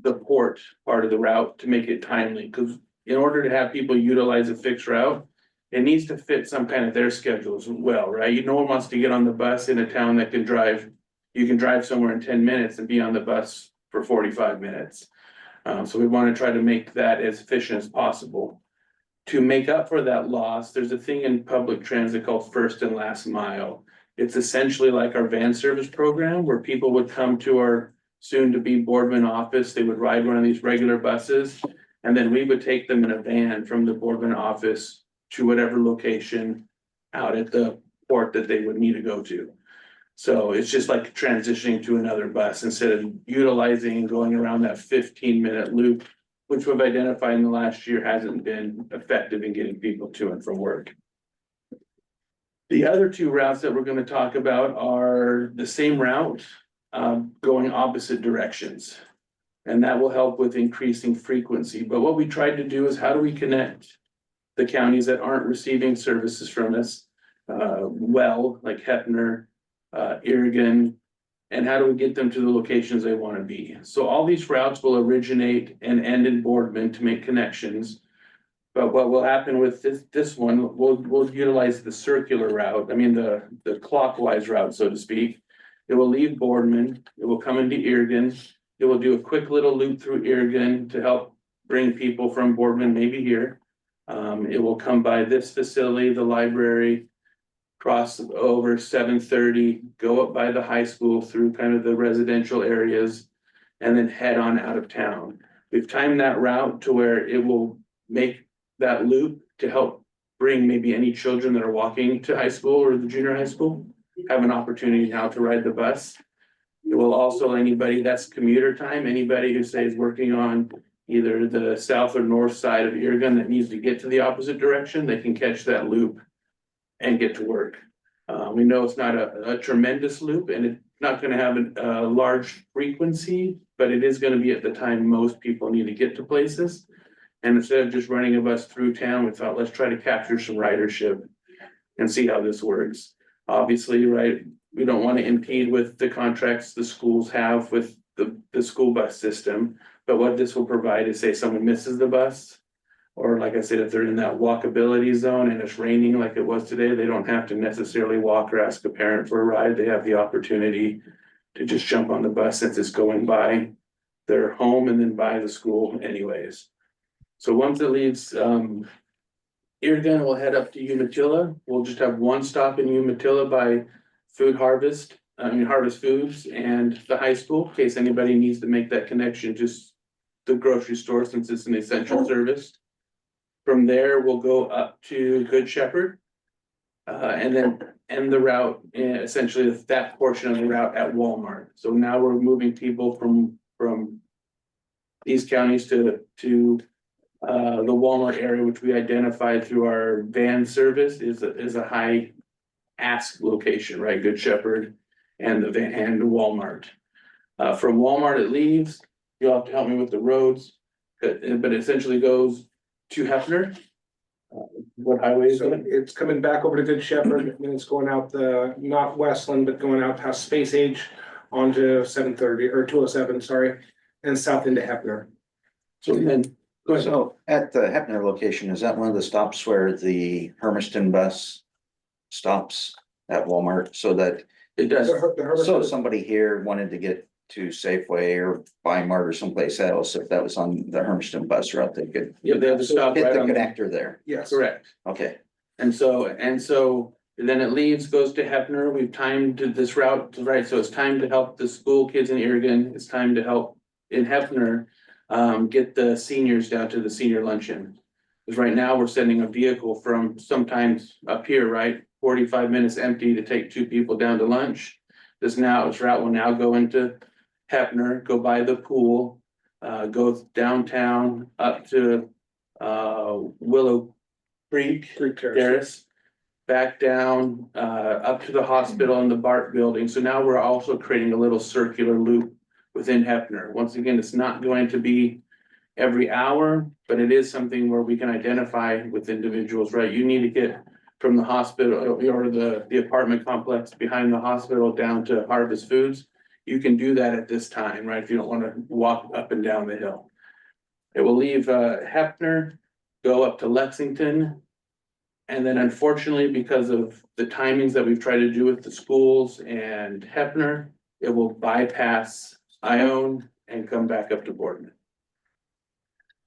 the port part of the route to make it timely, because in order to have people utilize a fixed route, it needs to fit some kind of their schedule as well, right? No one wants to get on the bus in a town that you can drive somewhere in 10 minutes and be on the bus for 45 minutes. So we want to try to make that as efficient as possible. To make up for that loss, there's a thing in public transit called first and last mile. It's essentially like our van service program where people would come to our soon to be Boardman office. They would ride one of these regular buses, and then we would take them in a van from the Boardman office to whatever location out at the port that they would need to go to. So it's just like transitioning to another bus instead of utilizing and going around that 15-minute loop, which we've identified in the last year hasn't been effective in getting people to and from work. The other 2 routes that we're going to talk about are the same route, going opposite directions. And that will help with increasing frequency. But what we tried to do is how do we connect the counties that aren't receiving services from us, like Hefner, Irrigon, and how do we get them to the locations they want to be? So all these routes will originate and end in Boardman to make connections. But what will happen with this one, we'll utilize the circular route, the clockwise route, so to speak. It will leave Boardman, it will come into Irrigon, it will do a quick little loop through Irrigon to help bring people from Boardman maybe here. It will come by this facility, the library, cross over 730, go up by the high school through kind of the residential areas, and then head on out of town. We've timed that route to where it will make that loop to help bring maybe any children that are walking to high school or the junior high school have an opportunity now to ride the bus. It will also, anybody that's commuter time, anybody who say is working on either the south or north side of Irrigon that needs to get to the opposite direction, they can catch that loop and get to work. We know it's not a tremendous loop and it's not going to have a large frequency, but it is going to be at the time most people need to get to places. And instead of just running a bus through town, we thought, let's try to capture some ridership. and see how this works. Obviously, right, we don't want to impede with the contracts the schools have with the school bus system. But what this will provide is, say someone misses the bus, or like I said, if they're in that walkability zone and it's raining like it was today, they don't have to necessarily walk or ask a parent for a ride. They have the opportunity to just jump on the bus since it's going by their home and then by the school anyways. So once it leaves, Irrigon will head up to Umatilla. We'll just have one stop in Umatilla by Harvest Foods and the high school, in case anybody needs to make that connection, just the grocery store, since it's an essential service. From there, we'll go up to Good Shepherd. And then end the route, essentially that portion of the route at Walmart. So now we're moving people from these counties to the Walmart area, which we identified through our van service is a high ask location, right? Good Shepherd and the van and Walmart. From Walmart it leaves, you'll have to help me with the roads, but it essentially goes to Hefner. What highway is So it? it's coming back over to Good Shepherd, and it's going out not Westland, but going out past Space Age onto 730 or 207, sorry, and south into Hefner. So then, go ahead. So at the Hepner location, is that one of the stops where the Hermiston bus stops at Walmart, so that, It does. so if somebody here wanted to get to Safeway or Mart or someplace else, if that was on the Hermiston bus route, they could Yeah, they have to stop hit right the on. connector there? Yes. Correct. Okay, And so then it leaves, goes to Hefner. We've timed this route, right? So it's time to help the school kids in Irrigon. It's time to help in Hefner get the seniors down to the senior luncheon. Because right now we're sending a vehicle from sometimes up here, right? 45 minutes empty to take 2 people down to lunch. This route will now go into Hefner, go by the pool, go downtown up to Willow Creek Terrace, back down up to the hospital and the BART building. So now we're also creating a little circular loop within Hefner. Once again, it's not going to be every hour, but it is something where we can identify with individuals, right? You need to get from the hospital or the apartment complex behind the hospital down to Harvest Foods. You can do that at this time, right? If you don't want to walk up and down the hill. It will leave Hefner, go up to Lexington. And then unfortunately, because of the timings that we've tried to do with the schools and Hefner, it will bypass Ione and come back up to Boardman.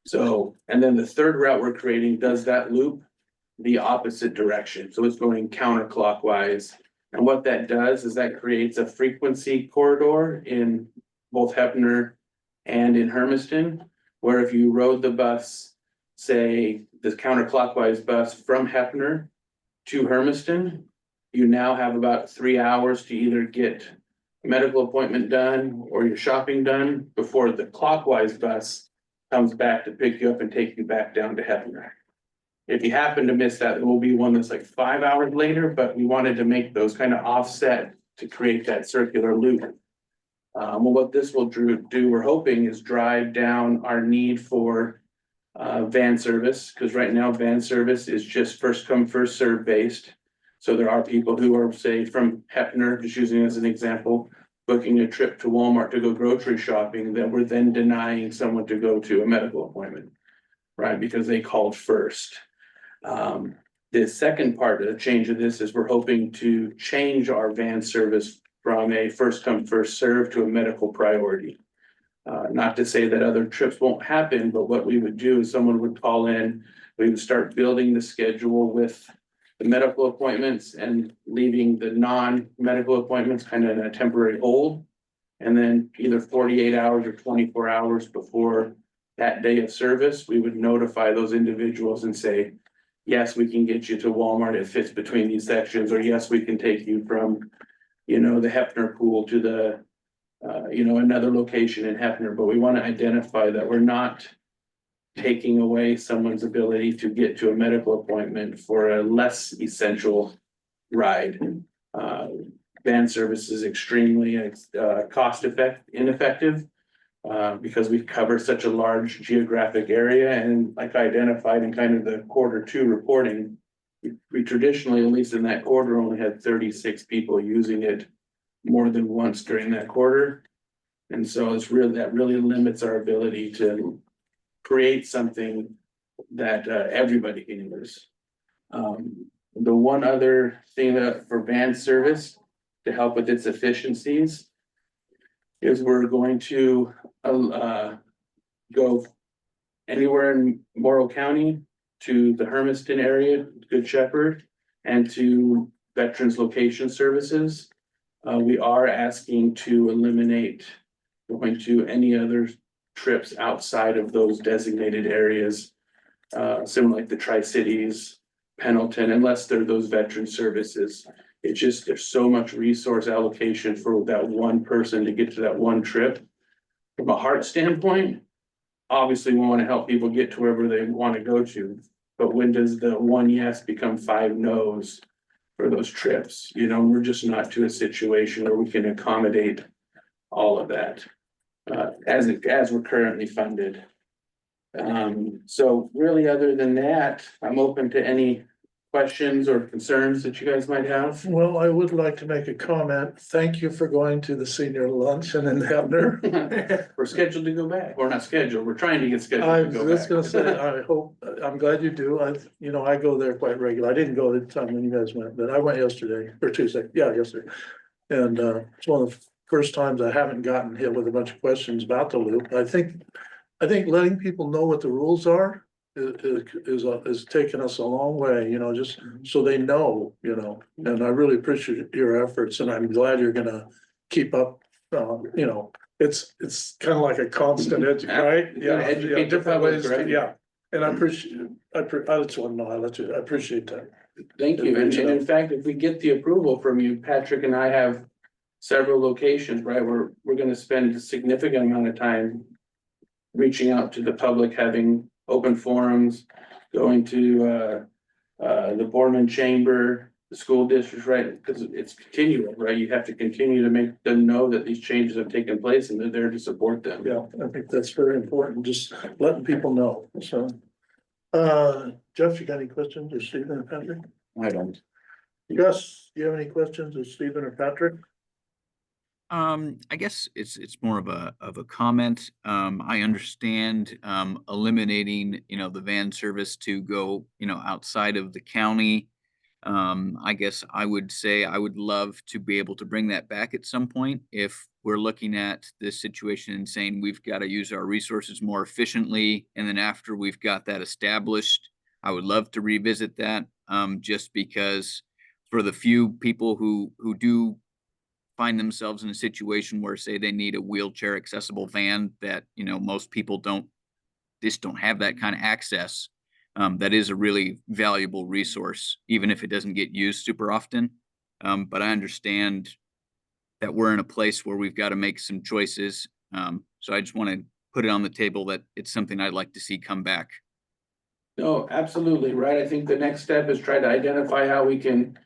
So, and then the third route we're creating does that loop the opposite direction. So it's going counterclockwise. And what that does is that creates a frequency corridor in both Hefner and in Hermiston, where if you rode the bus, say the counterclockwise bus from Hefner to Hermiston, you now have about 3 hours to either get a medical appointment done or your shopping done before the clockwise bus comes back to pick you up and take you back down to Hefner. If you happen to miss that, there will be one that's like 5 hours later, but we wanted to make those kind of offset to create that circular loop. Well, what this will do, we're hoping, is drive down our need for van service, because right now van service is just first come, first serve based. So there are people who are, say, from Hefner, just using as an example, booking a trip to Walmart to go grocery shopping, that we're then denying someone to go to a medical appointment, right? Because they called first. The second part of the change of this is we're hoping to change our van service from a first come, first serve to a medical priority. Not to say that other trips won't happen, but what we would do is someone would call in, we would start building the schedule with the medical appointments and leaving the non-medical appointments kind of in a temporary hold. And then either 48 hours or 24 hours before that day of service, we would notify those individuals and say, yes, we can get you to Walmart. It fits between these sections, or yes, we can take you from, the Hefner pool to the, another location in Hefner. But we want to identify that we're not taking away someone's ability to get to a medical appointment for a less essential ride. Van service is extremely ineffective because we cover such a large geographic area, and like I identified in kind of the Q2 reporting, we traditionally, at least in that quarter, only had 36 people using it more than once during that quarter. And so that really limits our ability to create something that everybody can use. The one other thing that for van service to help with its efficiencies is we're going to go anywhere in Morrow County to the Hermiston area, Good Shepherd, and to Veterans Location Services. We are asking to eliminate going to any other trips outside of those designated areas, similar like the Tri-Cities, Pendleton, unless they're those veteran services. It's just, there's so much resource allocation for that one person to get to that one trip. From a heart standpoint, obviously we want to help people get to wherever they want to go to. But when does the one yes become 5 no's for those trips? You know, we're just not to a situation where we can accommodate all of that as we're currently funded. So really, other than that, I'm open to any questions or concerns that you guys might have. Well, I would like to make a comment. Thank you for going to the senior luncheon in Hebner. We're scheduled to go back. We're not scheduled. We're trying to get I scheduled to go was back. gonna say, I hope, I'm glad you do. I go there quite regular. I didn't go the time when you guys went, but I went yesterday or Tuesday. Yeah, yesterday. And it's one of the first times I haven't gotten hit with a bunch of questions about the loop. I think letting people know what the rules are is taking us a long way, just so they know, and I really appreciate your efforts, and I'm glad you're gonna keep up, it's kind of like a constant right? You gotta educate the different public, ways, right? yeah, and I appreciate, I just want to know, I appreciate that. Thank you. And in fact, if we get the approval from you, Patrick and I have several locations, right? We're gonna spend a significant amount of time reaching out to the public, having open forums, going to the Boardman Chamber, the school districts, right? Because it's continual, right? You have to continue to make them know that these changes have taken place and they're there to support them. Yeah, I think that's very important, just letting people know, so. Jeff, you got any questions, or Stephen or Patrick? I don't. Gus, do you have any questions of Stephen or Patrick? I guess it's more of a comment. I understand eliminating, the van service to go, outside of the county. I guess I would say I would love to be able to bring that back at some point if we're looking at this situation and saying we've got to use our resources more efficiently. And then after we've got that established, I would love to revisit that, just because for the few people who do find themselves in a situation where, say, they need a wheelchair accessible van that, most people don't have that kind of access. That is a really valuable resource, even if it doesn't get used super often. But I understand that we're in a place where we've got to make some choices. So I just want to put it on the table that it's something I'd like to see come back. No, absolutely, right? I think the next step is try to identify how we can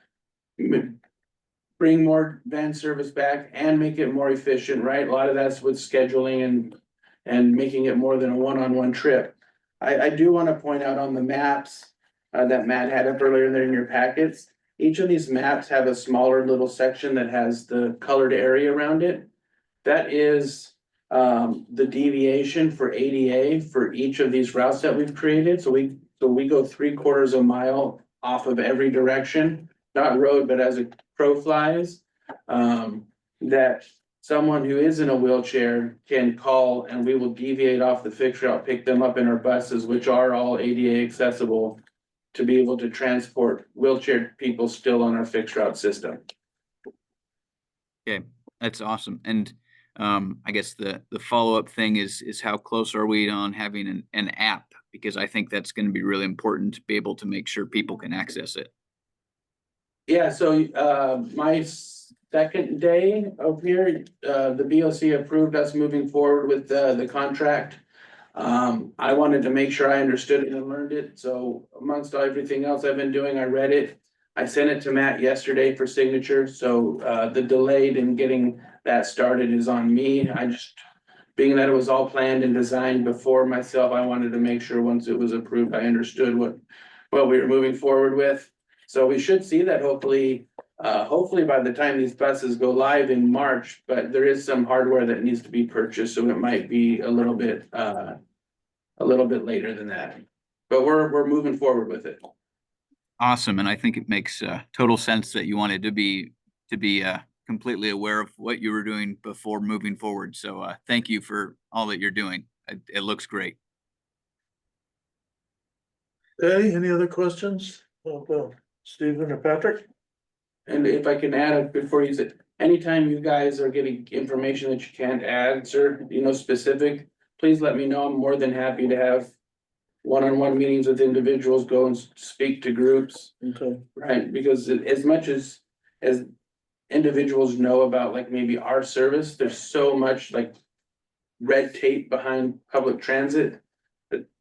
bring more van service back and make it more efficient, right? A lot of that's with scheduling and making it more than a one-on-one trip. I do want to point out on the maps that Matt had up earlier there in your packets, each of these maps have a smaller little section that has the colored area around it. That is the deviation for ADA for each of these routes that we've created. So we go 3/4 of a mile off of every direction, not road, but as a crow flies, that someone who is in a wheelchair can call and we will deviate off the fixed route, pick them up in our buses, which are all ADA accessible, to be able to transport wheelchair people still on our fixed route system. Okay, that's awesome. And I guess the follow-up thing is how close are we on having an app? Because I think that's going to be really important to be able to make sure people can access it. Yeah, so my second day of here, the BOC approved us moving forward with the contract. I wanted to make sure I understood it and learned it. So amongst everything else I've been doing, I read it. I sent it to Matt yesterday for signature. So the delay in getting that started is on me. Being that it was all planned and designed before myself, I wanted to make sure once it was approved, I understood what we were moving forward with. So we should see that hopefully by the time these buses go live in March, but there is some hardware that needs to be purchased, so it might be a little bit later than that. But we're moving forward with it. Awesome. And I think it makes total sense that you wanted to be completely aware of what you were doing before moving forward. So thank you for all that you're doing. It looks great. Okay, any other questions? Stephen or Patrick? And if I can add before you said, anytime you guys are getting information that you can't add, sir, specific, please let me know. I'm more than happy to have one-on-one meetings with individuals, go and speak to groups, Okay. right? Because as much as individuals know about like maybe our service, there's so much like red tape behind public transit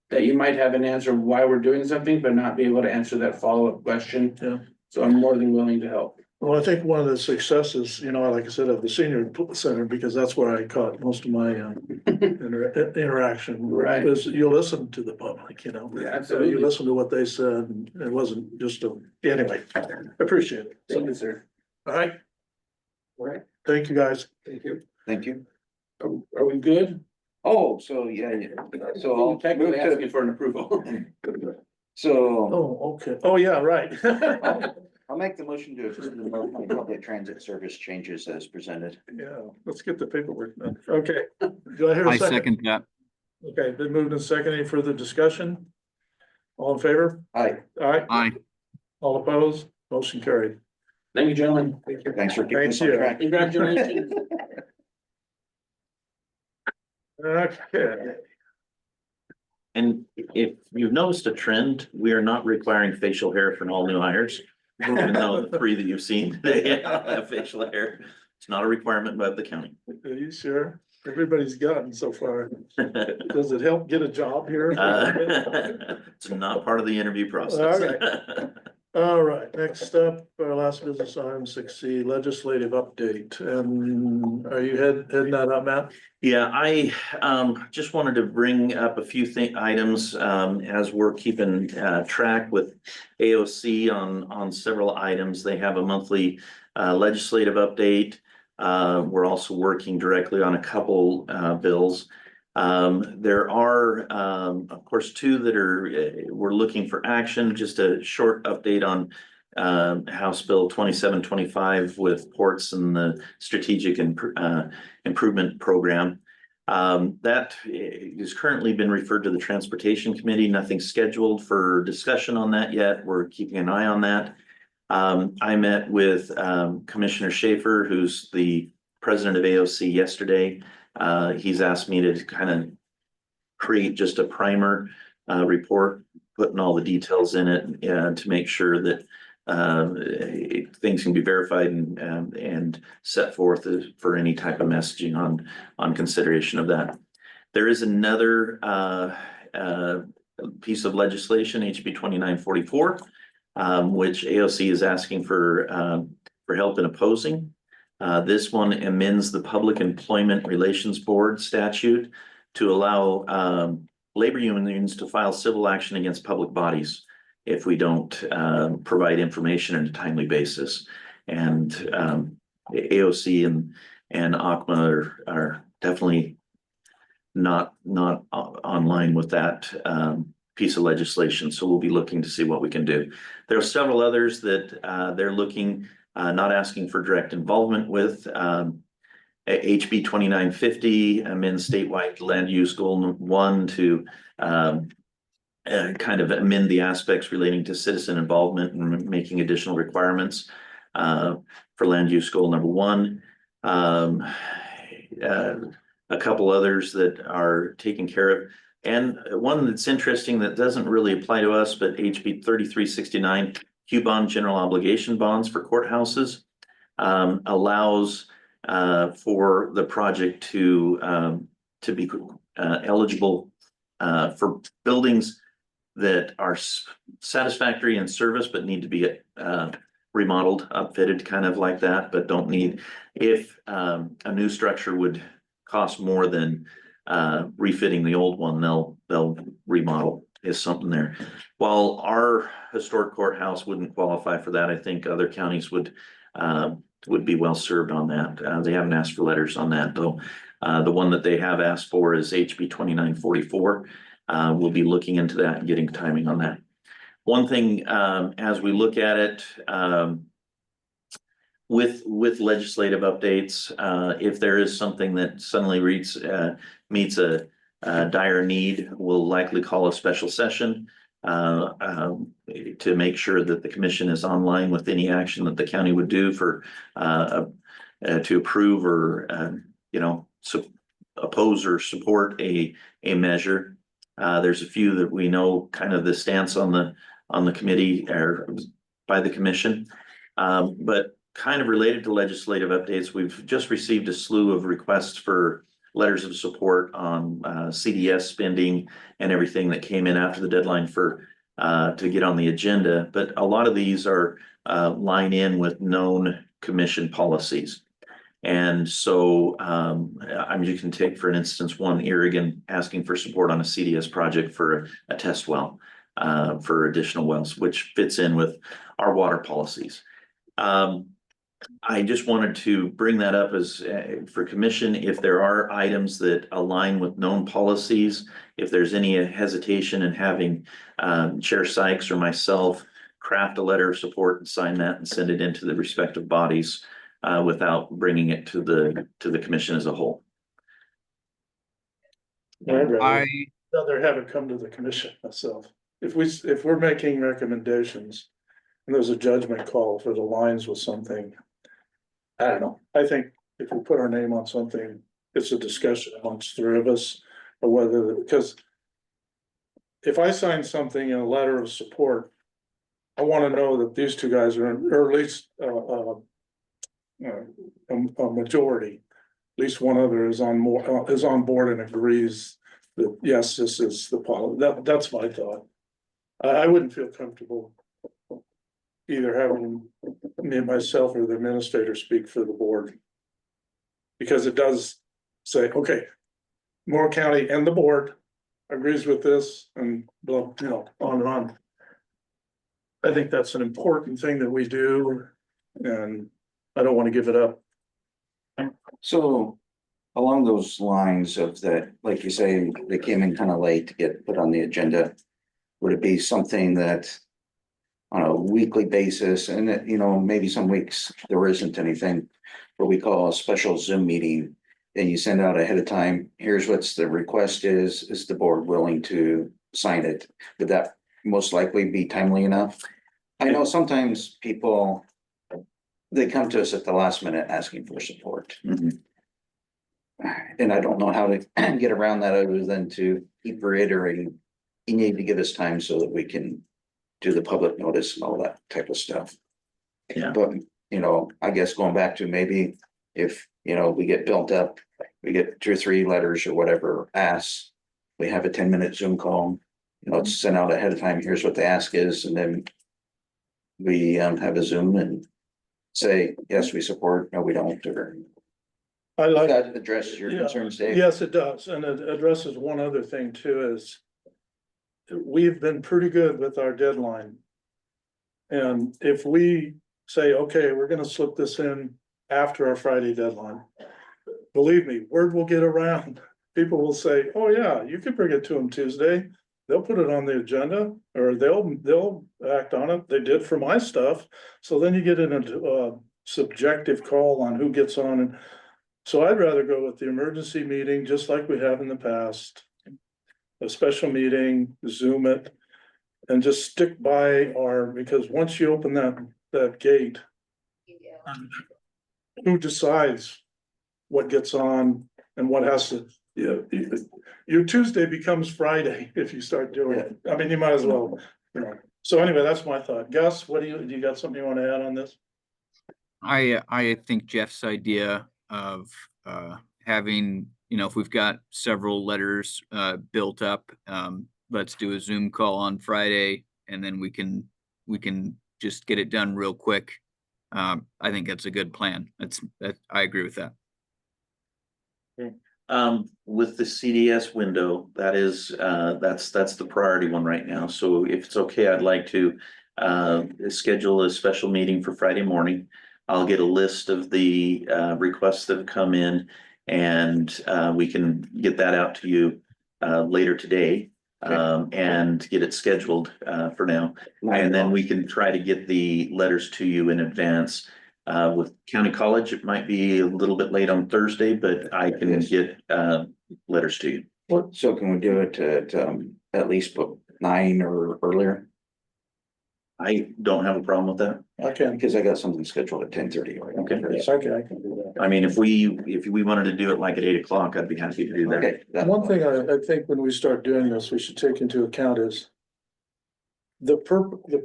that you might have an answer of why we're doing something, but not be able to answer that follow-up question. Yeah. So I'm more than willing to help. Well, I think one of the successes, like I said, of the senior center, because that's where I caught most of my interaction. Right. Is you listen to the public, Yeah, So absolutely. you listen to what they said, and it wasn't just anyway, appreciate it. Thank you, sir. All right, All right, thank you, guys. thank you. Thank you. Are we good? Oh, so yeah, so I'll Technically move asking to, for an approval. so Oh, okay. Oh, yeah, right. I'll make the motion to approve the Morrow County public transit service changes as presented. Yeah, let's get the paperwork done. Okay. Do I hear a I second? second that. Okay, been moved and second. Any further discussion? All in favor? Aye. All right, Aye. all opposed? Motion carried. Thank you, gentlemen. Thank you. Thanks for keeping us Thank on you. track. Congratulations. Okay. And if you've noticed a trend, we are not requiring facial hair for all new hires. Even though the three that you've seen today have facial hair, it's not a requirement by the county. Are you sure? Everybody's gotten so far. Does it help get a job here? It's not part of the interview All process. All right, next up, our last business item, 6C, legislative update. And are you heading that up, Matt? Yeah, I just wanted to bring up a few items as we're keeping track with AOC on several items. They have a monthly legislative update. We're also working directly on a couple bills. There are, of course, two that we're looking for action. Just a short update on House Bill 2725 with ports and the strategic improvement program. That has currently been referred to the Transportation Committee. Nothing scheduled for discussion on that yet. We're keeping an eye on that. I met with Commissioner Schaefer, who's the president of AOC, yesterday. He's asked me to kind of create just a primer report, putting all the details in it to make sure that things can be verified and set forth for any type of messaging on consideration of that. There is another piece of legislation, HB 2944, which AOC is asking for help in opposing. This one amends the Public Employment Relations Board statute to allow labor unions to file civil action against public bodies if we don't provide information on a timely basis. And AOC and ACMA are definitely not online with that piece of legislation. So we'll be looking to see what we can do. There are several others that they're looking, not asking for direct involvement with. HB 2950 amends statewide land use goal 1 to kind of amend the aspects relating to citizen involvement and making additional requirements for land use goal number 1. A couple others that are taken care of. And one that's interesting that doesn't really apply to us, but HB 3369, Q bond general obligation bonds for courthouses, allows for the project to be eligible for buildings that are satisfactory in service but need to be remodeled, upfitted, kind of like that, but don't need. If a new structure would cost more than refitting the old one, they'll remodel. is something there. While our historic courthouse wouldn't qualify for that, I think other counties would be well served on that. They haven't asked for letters on that, though. The one that they have asked for is HB 2944. We'll be looking into that and getting timing on that. One thing, as we look at it, with legislative updates, if there is something that suddenly meets a dire need, we'll likely call a special session to make sure that the commission is online with any action that the county would do for to approve or oppose or support a measure. There's a few that we know kind of the stance on the committee or by the commission, but kind of related to legislative updates, we've just received a slew of requests for letters of support on CDS spending and everything that came in after the deadline for to get on the agenda. But a lot of these are line in with known commission policies. And so you can take, for an instance, one Irrigon asking for support on a CDS project for a test well for additional wells, which fits in with our water policies. I just wanted to bring that up as for commission, if there are items that align with known policies, if there's any hesitation in having Chair Sykes or myself craft a letter of support and sign that and send it into the respective bodies without bringing it to the commission as a whole. I'd I rather have it come to the commission myself. If we're making recommendations and there's a judgment call for the lines with something, I don't know. I think if we put our name on something, it's a discussion amongst three of us, or whether, because if I sign something in a letter of support, I want to know that these two guys are, or at least a majority, at least one other is on board and agrees that yes, this is the policy. That's my thought. I wouldn't feel comfortable either having me and myself or the administrator speak for the board. Because it does say, okay, Morrow County and the board agrees with this and blah, on and on. I think that's an important thing that we do, and I don't want to give it up. So along those lines of that, like you say, they came in kind of late to get put on the agenda. Would it be something that on a weekly basis, and that, maybe some weeks there isn't anything, what we call a special Zoom meeting, and you send out ahead of time, here's what's the request is the board willing to sign it? Would that most likely be timely enough? I know sometimes people, they come to us at the last minute asking for support. Mhm. And I don't know how to get around that other than to keep reiterating, you need to give us time so that we can do the public notice and all that type of stuff. Yeah. But, I guess going back to maybe if, we get built up, we get 2 or 3 letters or whatever, asks, we have a 10-minute Zoom call, it's sent out ahead of time, here's what the ask is, and then we have a Zoom and say, yes, we support, no, we don't, or I like. that addresses your concerns, Dave. Yes, it does, and it addresses one other thing too, is we've been pretty good with our deadline. And if we say, okay, we're gonna slip this in after our Friday deadline, believe me, word will get around. People will say, oh yeah, you can bring it to them Tuesday. They'll put it on the agenda, or they'll act on it. They did for my stuff. So then you get into a subjective call on who gets on. And so I'd rather go with the emergency meeting, just like we have in the past. A special meeting, Zoom it, and just stick by because once you open that gate, who decides what gets on and what has to, your Tuesday becomes Friday if you start doing it. I mean, you might as well, So anyway, that's my thought. Gus, do you got something you want to add on this? I think Jeff's idea of having, if we've got several letters built up, let's do a Zoom call on Friday, and then we can just get it done real quick. I think that's a good plan. I agree with that. With the CDS window, that is, that's the priority one right now. So if it's okay, I'd like to schedule a special meeting for Friday morning. I'll get a list of the requests that have come in, and we can get that out to you later today. And get it scheduled for now. And then we can try to get the letters to you in advance. With County College, it might be a little bit late on Thursday, but I can get letters to you. So can we do it at least 9 or earlier? I don't have a problem with that. I can, Because I got something scheduled at 10:30. Okay. it's okay, I can do that. I mean, if we wanted to do it like at 8 o'clock, I'd be happy to do that. Okay. One thing I think when we start doing this, we should take into account is the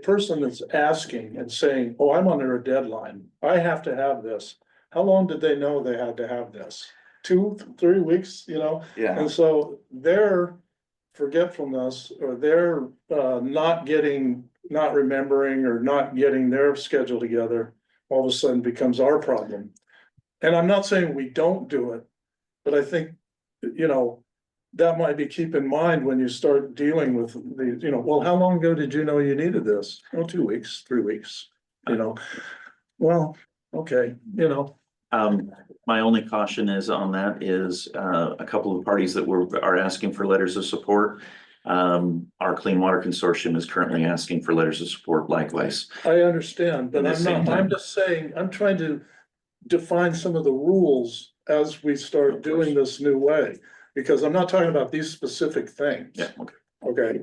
person that's asking and saying, oh, I'm under a deadline, I have to have this. How long did they know they had to have this? 2, 3 weeks, you know? Yeah, And so their forgetfulness or their not remembering or not getting their schedule together, all of a sudden becomes our problem. And I'm not saying we don't do it, but I think, you know, that might be keep in mind when you start dealing with the, you know, well, how long ago did you know you needed this? Oh, 2 weeks, 3 weeks, you know? Well, okay, you know. My only caution is on that is a couple of parties that are asking for letters of support. Our Clean Water Consortium is currently asking for letters of support likewise. I understand, but At the same time. I'm just saying, I'm trying to define some of the rules as we start doing this new way. Because I'm not talking about these specific things. Yeah, okay. Okay,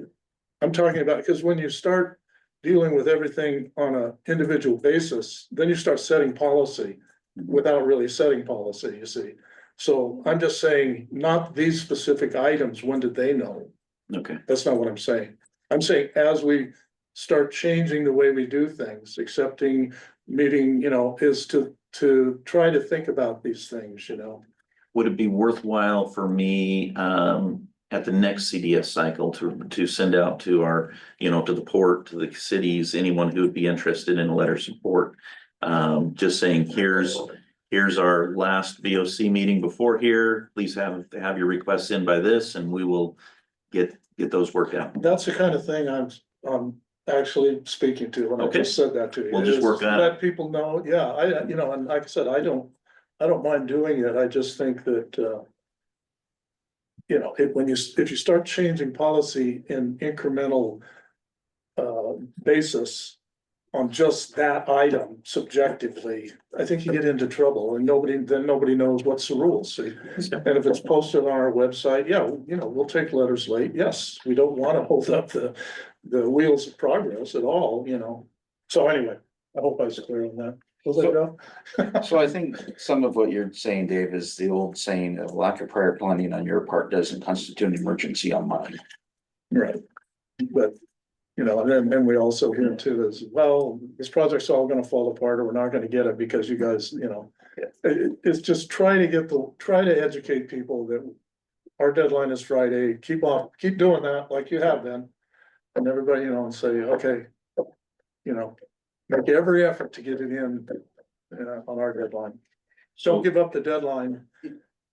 I'm talking about, because when you start dealing with everything on an individual basis, then you start setting policy without really setting policy, you see. So I'm just saying, not these specific items, when did they know? Okay. That's not what I'm saying. I'm saying as we start changing the way we do things, accepting meeting, you know, is to try to think about these things, you know. Would it be worthwhile for me at the next CDS cycle to send out to our, you know, to the port, to the cities, anyone who would be interested in a letter of support? Just saying, here's our last VOC meeting before here. Please have your requests in by this, and we will get those worked out. That's the kind of thing I'm actually speaking to when I Okay. just said that to you. We'll just is work on it. Let people know, yeah, you know, and like I said, I don't mind doing it. I just think that, you know, if you start changing policy in incremental basis on just that item subjectively, I think you get into trouble and nobody knows what's the rules. See? And if it's posted on our website, yeah, you know, we'll take letters late. Yes, we don't want to hold up the wheels of progress at all, you know. So anyway, I hope I was clear on that. Was that enough? so I think some of what you're saying, Dave, is the old saying of lack of prior planning on your part doesn't constitute an emergency on mine. Right, but, you know, and then we also hear too is, well, this project's all gonna fall apart or we're not gonna get it because you guys, you know. It's just try to educate people that our deadline is Friday, keep doing that like you have been. And everybody, you know, and say, okay, you know, make every effort to get it in, on our deadline. Don't give up the deadline.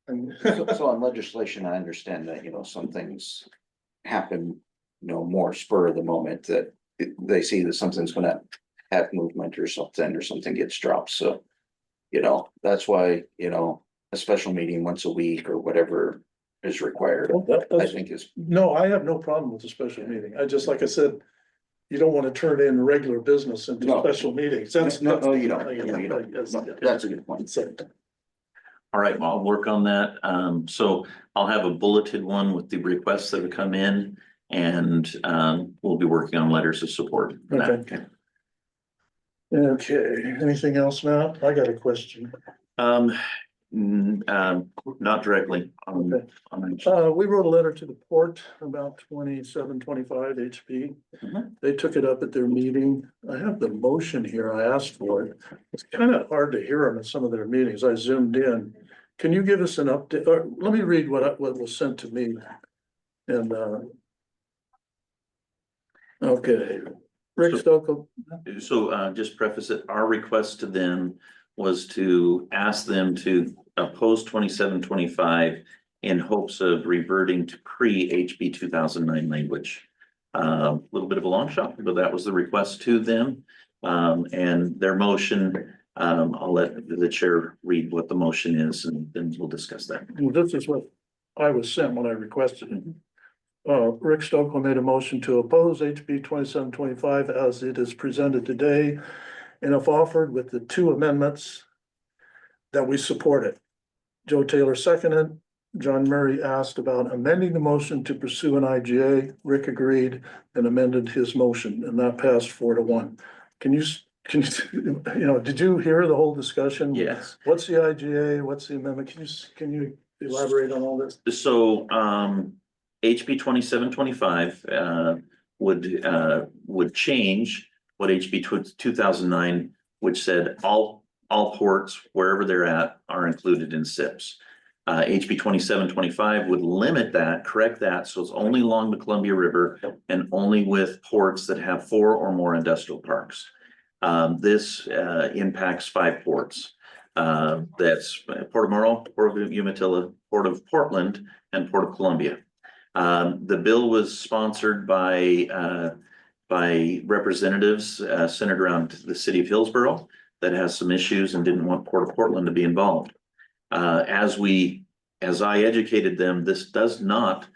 And So on legislation, I understand that, you know, some things happen, you know, more spur of the moment that they see that something's gonna have movement or something gets dropped. So, you know, that's why, you know, a special meeting once a week or whatever is required, I think is. No, I have no problem with a special meeting. I just, like I said, you don't want to turn in regular business into No. special meetings. No, you don't. That's a good point. All right, well, I'll work on that. So I'll have a bulleted one with the requests that have come in, and we'll be working on letters of support for that. Okay. Okay, anything else now? I got a question. Not directly. We wrote a letter to the port about 2725 HP. They took it up at their meeting. I have the motion here. I asked for it. It's kind of hard to hear them at some of their meetings. I zoomed in. Can you give us an update? Or let me read what was sent to me. And okay, Rick Stokel. So just preface it, our request to them was to ask them to oppose 2725 in hopes of reverting to pre-HB 2009 language. A little bit of a long shot, but that was the request to them. And their motion, I'll let the chair read what the motion is and then we'll discuss that. Well, this is what I was sent when I requested it. Rick Stokely made a motion to oppose HB 2725 as it is presented today. And if offered with the two amendments, that we support it. Joe Taylor seconded. John Murray asked about amending the motion to pursue an IGA. Rick agreed and amended his motion, and that passed 4-1. Can you, did you hear the whole discussion? Yes. What's the IGA? What's the amendment? Can you elaborate on all this? So, HB 2725, would change what HB 2009, which said all ports, wherever they're at, are included in SIPs. HB 2725 would limit that, correct that, so it's only along the Columbia River and only with ports that have 4 or more industrial parks. This impacts 5 ports. That's Port of Morrow, Port of Umatilla, Port of Portland, and Port of Columbia. The bill was sponsored by representatives centered around the city of Hillsborough that has some issues and didn't want Port of Portland to be involved. As I educated them, this does not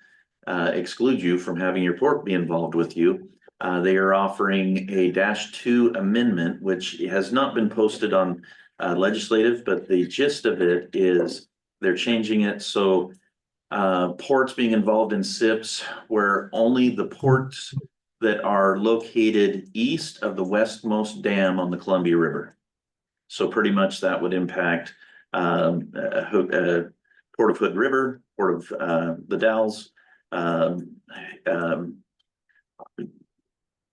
exclude you from having your port be involved with you. They are offering a -2 amendment, which has not been posted on legislative, but the gist of it is they're changing it so ports being involved in SIPs where only the ports that are located east of the westmost dam on the Columbia River. So pretty much that would impact Port of Hood River, Port of the Dalles,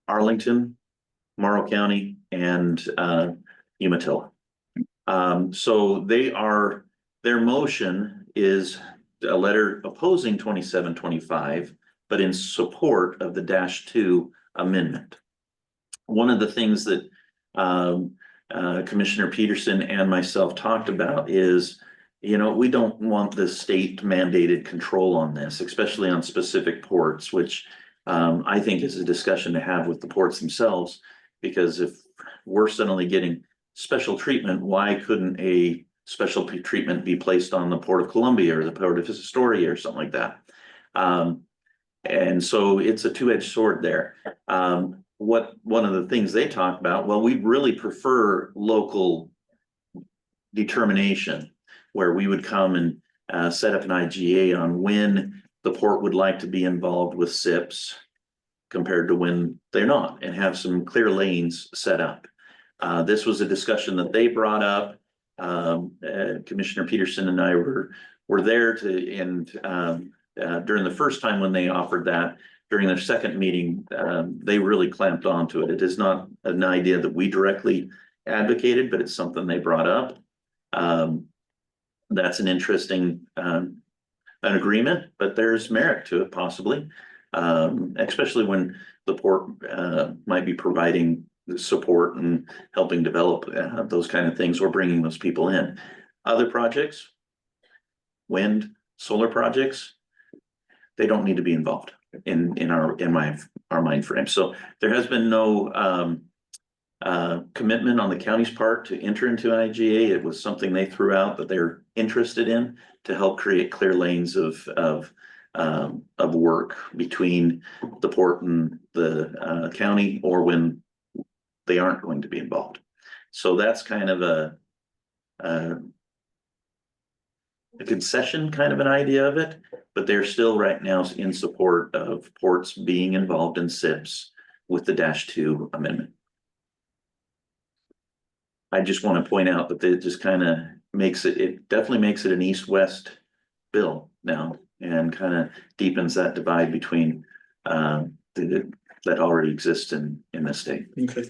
Arlington, Morrow County, and Umatilla. So their motion is a letter opposing 2725, but in support of the -2 amendment. One of the things that Commissioner Peterson and myself talked about is, we don't want the state mandated control on this, especially on specific ports, which I think is a discussion to have with the ports themselves, because if we're suddenly getting special treatment, why couldn't a special treatment be placed on the Port of Columbia or the Port of Astoria or something like that? And so it's a two-edged sword there. One of the things they talk about, well, we really prefer local determination where we would come and set up an IGA on when the port would like to be involved with SIPs compared to when they're not, and have some clear lanes set up. This was a discussion that they brought up. Commissioner Peterson and I were there during the first time when they offered that. During their second meeting, they really clamped onto it. It is not an idea that we directly advocated, but it's something they brought up. That's an interesting an agreement, but there's merit to it possibly, especially when the port might be providing support and helping develop those kind of things or bringing those people in. Other projects, wind, solar projects, they don't need to be involved in our mind frame. So there has been no commitment on the county's part to enter into an IGA. It was something they threw out that they're interested in to help create clear lanes of work between the port and the county, or when they aren't going to be involved. So that's kind of a concession kind of an idea of it, but they're still right now in support of ports being involved in SIPs with the -2 amendment. I just want to point out that it just kind of it definitely makes it an east-west bill now, and kind of deepens that divide between that already exists in the state. Okay.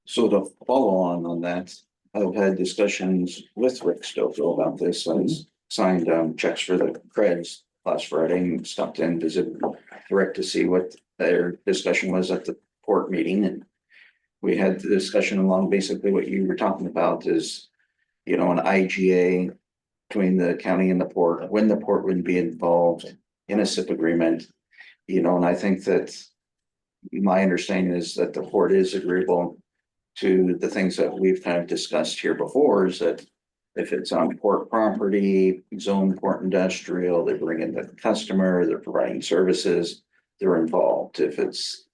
So to follow on that, I've had discussions with Rick Stokely about this. I signed checks for the creds last Friday and stopped in, visit Rick to see what their discussion was at the port meeting. And we had the discussion along basically what you were talking about is, an IGA between the county and the port, when the port would be involved in a SIP agreement. You know, and I think that my understanding is that the port is agreeable to the things that we've kind of discussed here before, is that if it's on port property, zone port industrial, they bring in the customer, they're providing services, they're involved. If it's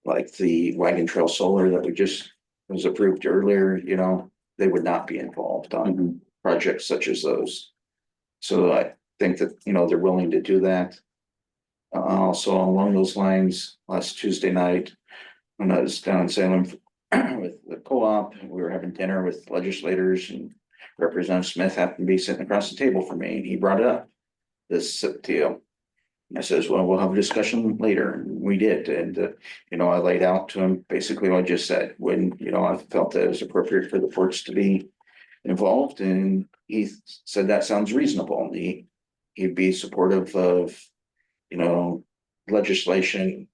like the Wagon Trail Solar that we just was approved earlier, you know, they would not be involved on projects such as those. So I think that, you know, they're willing to do that. Also along those lines, last Tuesday night, when I was down in Salem with the co-op, we were having dinner with legislators, and Representative Smith happened to be sitting across the table from me, and he brought up this deal. And I says, well, we'll have a discussion later, and we did, and you know, I laid out to him basically what I just said, when, you know, I felt that it was appropriate for the ports to be involved, and he said that sounds reasonable. He'd be supportive of, you know, legislation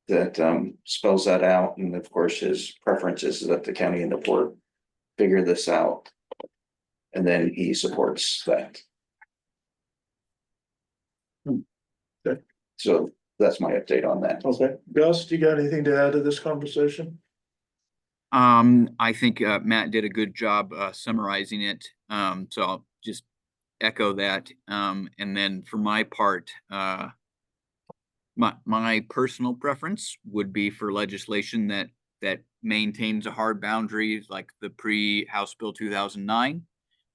that spells that out, and of course, his preference is that the county and the port figure this out. And then he supports that. Okay. So that's my update on that. Okay, Gus, do you got anything to add to this conversation? I think Matt did a good job summarizing it. So I'll just echo that. And then for my part, my personal preference would be for legislation that maintains a hard boundary like the pre-House Bill 2009.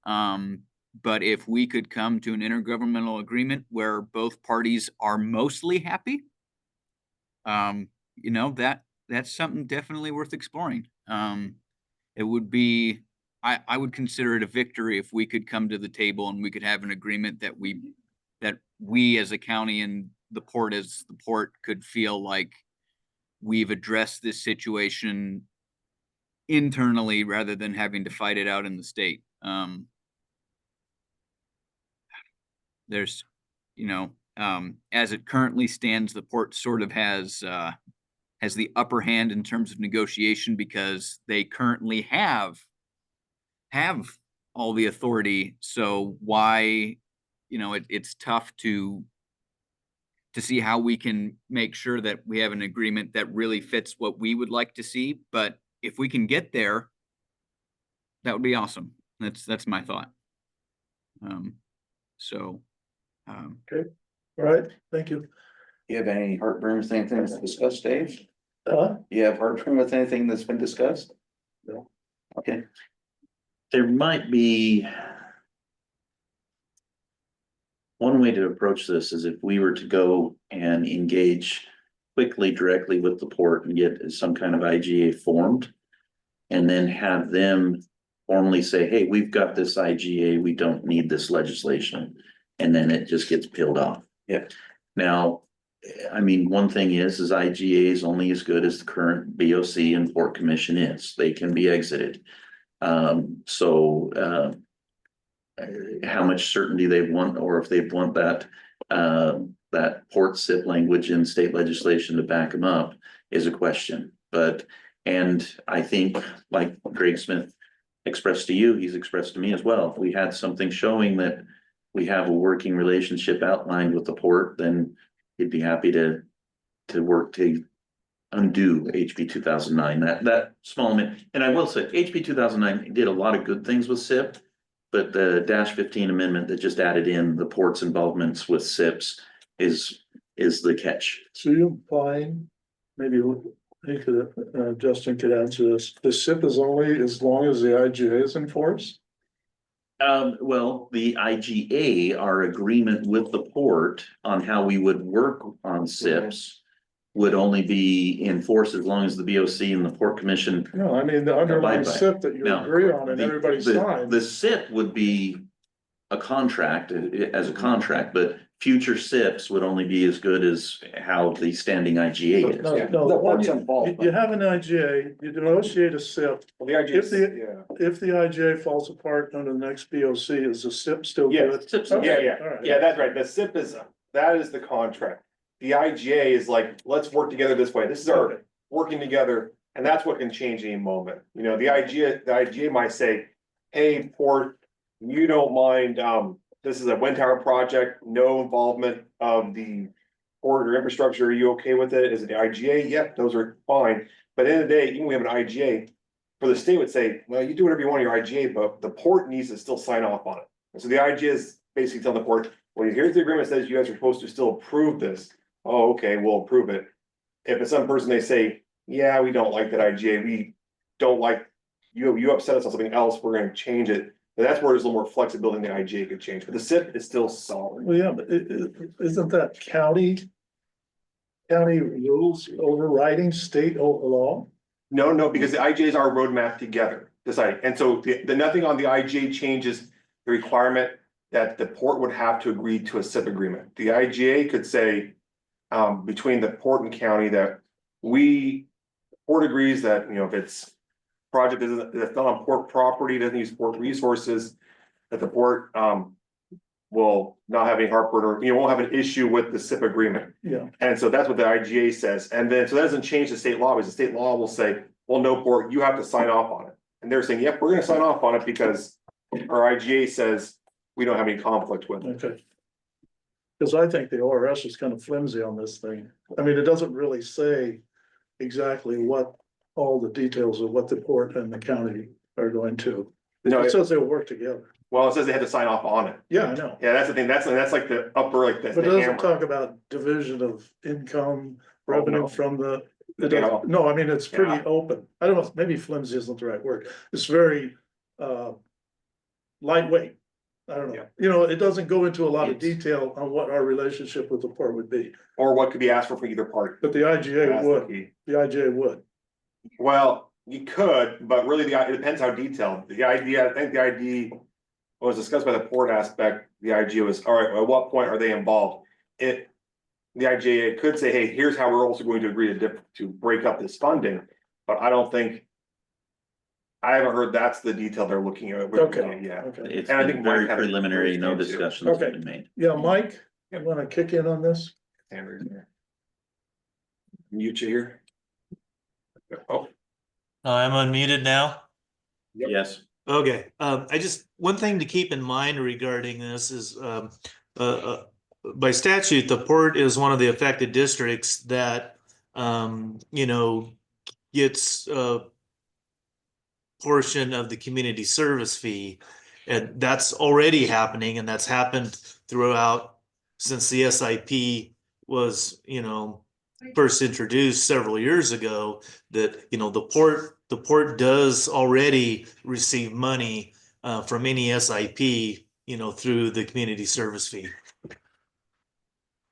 But if we could come to an intergovernmental agreement where both parties are mostly happy, you know, that's something definitely worth exploring. It would be, I would consider it a victory if we could come to the table and we could have an agreement that we as a county and the port as the port could feel like we've addressed this situation internally rather than having to fight it out in the state. There's, you know, as it currently stands, the port sort of has the upper hand in terms of negotiation because they currently have all the authority. So why, you know, it's tough to see how we can make sure that we have an agreement that really fits what we would like to see. But if we can get there, that would be awesome. That's my thought. Okay, all right, thank you. You have any heartburn with anything that's discussed, Dave? Uh, You have heartburn with anything that's been discussed? No. Okay. There might be one way to approach this is if we were to go and engage quickly directly with the port and get some kind of IGA formed, and then have them formally say, hey, we've got this IGA, we don't need this legislation. And then it just gets peeled off. Yeah. Now, I mean, one thing is IGA is only as good as the current BOC and Port Commission is. They can be exited. How much certainty they want, or if they want that port SIP language in state legislation to back them up is a question. And I think, like Greg Smith expressed to you, he's expressed to me as well. If we had something showing that we have a working relationship outlined with the port, then he'd be happy to work to undo HB 2009, that small amendment. And I will say, HB 2009 did a lot of good things with SIP, but the -15 amendment that just added in the port's involvements with SIPs is the catch. so you implying, maybe you could, Justin could answer this, the SIP is only as long as the IGA is in force? Well, the IGA, our agreement with the port on how we would work on SIPs would only be in force as long as the BOC and the Port Commission. No, I mean, the underlying Abide by it. SIP that you Now, agree on and the- everybody the signs. SIP would be a contract as a contract, but future SIPs would only be as good as how the standing IGA is. No, Yeah, no, the the one port's you involved. have an IGA, you negotiate a SIP. Well, the idea If If the IGA falls apart under the next BOC, is the SIP still Yes. good? SIPs- Okay, Yeah, all right. yeah, that's right. The SIP that is the contract. The IGA is like, let's work together this way. This is our working together, and that's what can change any moment. You know, the IGA might say, hey, port, you don't mind, this is a wind tower project, no involvement of the port or infrastructure, are you okay with it? Is it the IGA? Yep, those are fine. But at the end of the day, even we have an IGA, for the state would say, well, you do whatever you want in your IGA, but the port needs to still sign off on it. And so the IGA is basically telling the port, well, here's the agreement that says you guys are supposed to still approve this. Oh, okay, we'll approve it. If it's some person, they say, yeah, we don't like that IGA, we don't like, you upset us on something else, we're gonna change it. And that's where there's a little more flexibility in the IGA could change, but the SIP is still solid. Well, yeah, but isn't that county rules overriding state law? No, because the IGAs are roadmap together, deciding, and so the nothing on the IGA changes the requirement that the port would have to agree to a SIP agreement. The IGA could say, between the port and county that port agrees that, you know, if it's project that's not on port property, doesn't use port resources, that the port, will not have any heartburn or, you know, won't have an issue with the SIP agreement. Yeah, And so that's what the IGA says. And then, so that doesn't change the state law, because the state law will say, well, no port, you have to sign off on it. And they're saying, yep, we're gonna sign off on it because our IGA says we don't have any conflict with it. okay. Cause I think the ORS is kind of flimsy on this thing. I mean, it doesn't really say exactly what all the details of what the port and the county are going to. No, It says they'll work together. well, it says they had to sign off on it. Yeah, I know. Yeah, that's the thing. That's like the upper, like the But it doesn't hammer. talk about division of income, Oh, revenue no. from the. You It doesn't- know, No, I mean, it's pretty Yeah. open. I don't know, maybe flimsy isn't the right word. It's very lightweight. I don't know. Yeah. You know, it doesn't go into a lot of It's- detail on what our relationship with the port would be, or what could be asked for from either party. but the IGA That's the would, key. the IGA would. Well, you could, but really it depends how detailed. The idea, I think the ID was discussed by the port aspect. The IGA was, all right, at what point are they involved? The IGA could say, hey, here's how we're also going to agree to break up this funding, but I don't think. I haven't heard that's the detail they're looking at. Okay. Yeah. Okay. It's And I been think very Mike had a preliminary, no great too. discussions have Okay. been made. Yeah, Mike, you wanna kick in on this? Andrew's there. Mute you here. Oh, I'm unmuted now. Yep. Yes, Okay, one thing to keep in mind regarding this is, by statute, the port is one of the affected districts that, gets a portion of the community service fee. And that's already happening, and that's happened throughout since the SIP was, first introduced several years ago, that, the port does already receive money from any SIP, through the community service fee.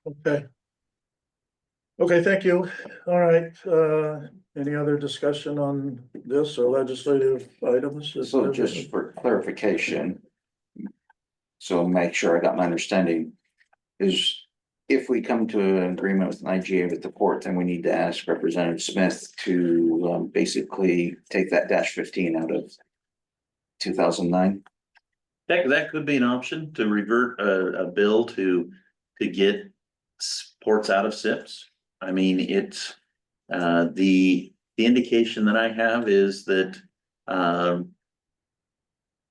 Okay. Okay, thank you. All right, any other discussion on this or legislative items? So just for clarification. So make sure I got my understanding. Is if we come to an agreement with an IGA with the port, then we need to ask Representative Smith to basically take that -15 out of 2009. that could be an option to revert a bill to get ports out of SIPs. I mean, it's, the indication that I have is that,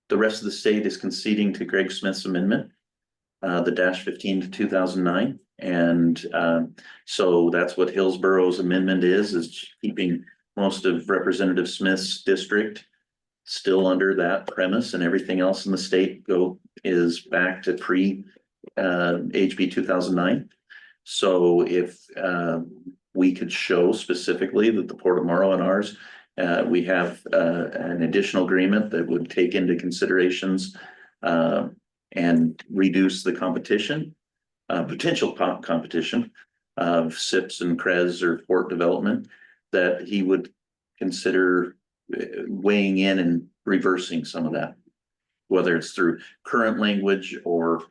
the rest of the state is conceding to Greg Smith's amendment, the -15 to 2009. And, so that's what Hillsborough's amendment is keeping most of Representative Smith's district still under that premise, and everything else in the state is back to HB 2009. So if we could show specifically that the Port of Morrow and ours, we have an additional agreement that would take into considerations and reduce the competition, potential competition of SIPs and CREZ or port development, that he would consider weighing in and reversing some of that, whether it's through current language or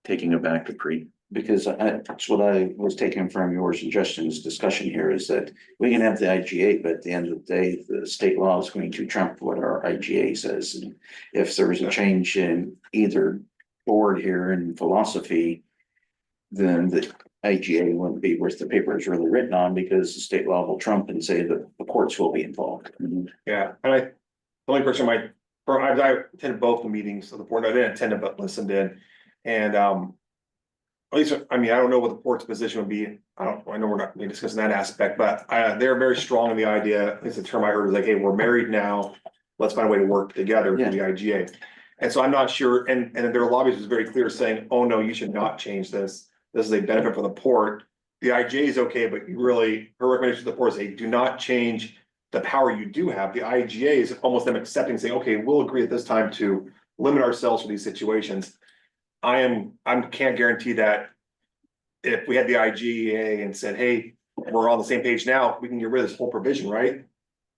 taking it back to pre. Because that's what I was taking from your suggestions discussion here, is that we can have the IGA, but at the end of the day, the state law is going to trump what our IGA says. And if there is a change in either board here in philosophy, then the IGA wouldn't be worth the paper it's really written on, because the state law will trump and say that the courts will be involved. yeah, and the only person might I attended both the meetings of the board. I didn't attend it, but listened in. And, at least, I mean, I don't know what the port's position would be. I know we're not really discussing that aspect, but they're very strong in the idea. It's a term I heard is like, hey, we're married now. Let's find a way to work together through the IGA. And so I'm not sure, and their lobbyist was very clear saying, oh, no, you should not change this. This is a benefit for the port. The IGA is okay, but you really, her recommendation to the port is, hey, do not change the power you do have. The IGA is almost them accepting, saying, okay, we'll agree at this time to limit ourselves for these situations. I can't guarantee that if we had the IGA and said, hey, we're on the same page now, we can get rid of this whole provision, right?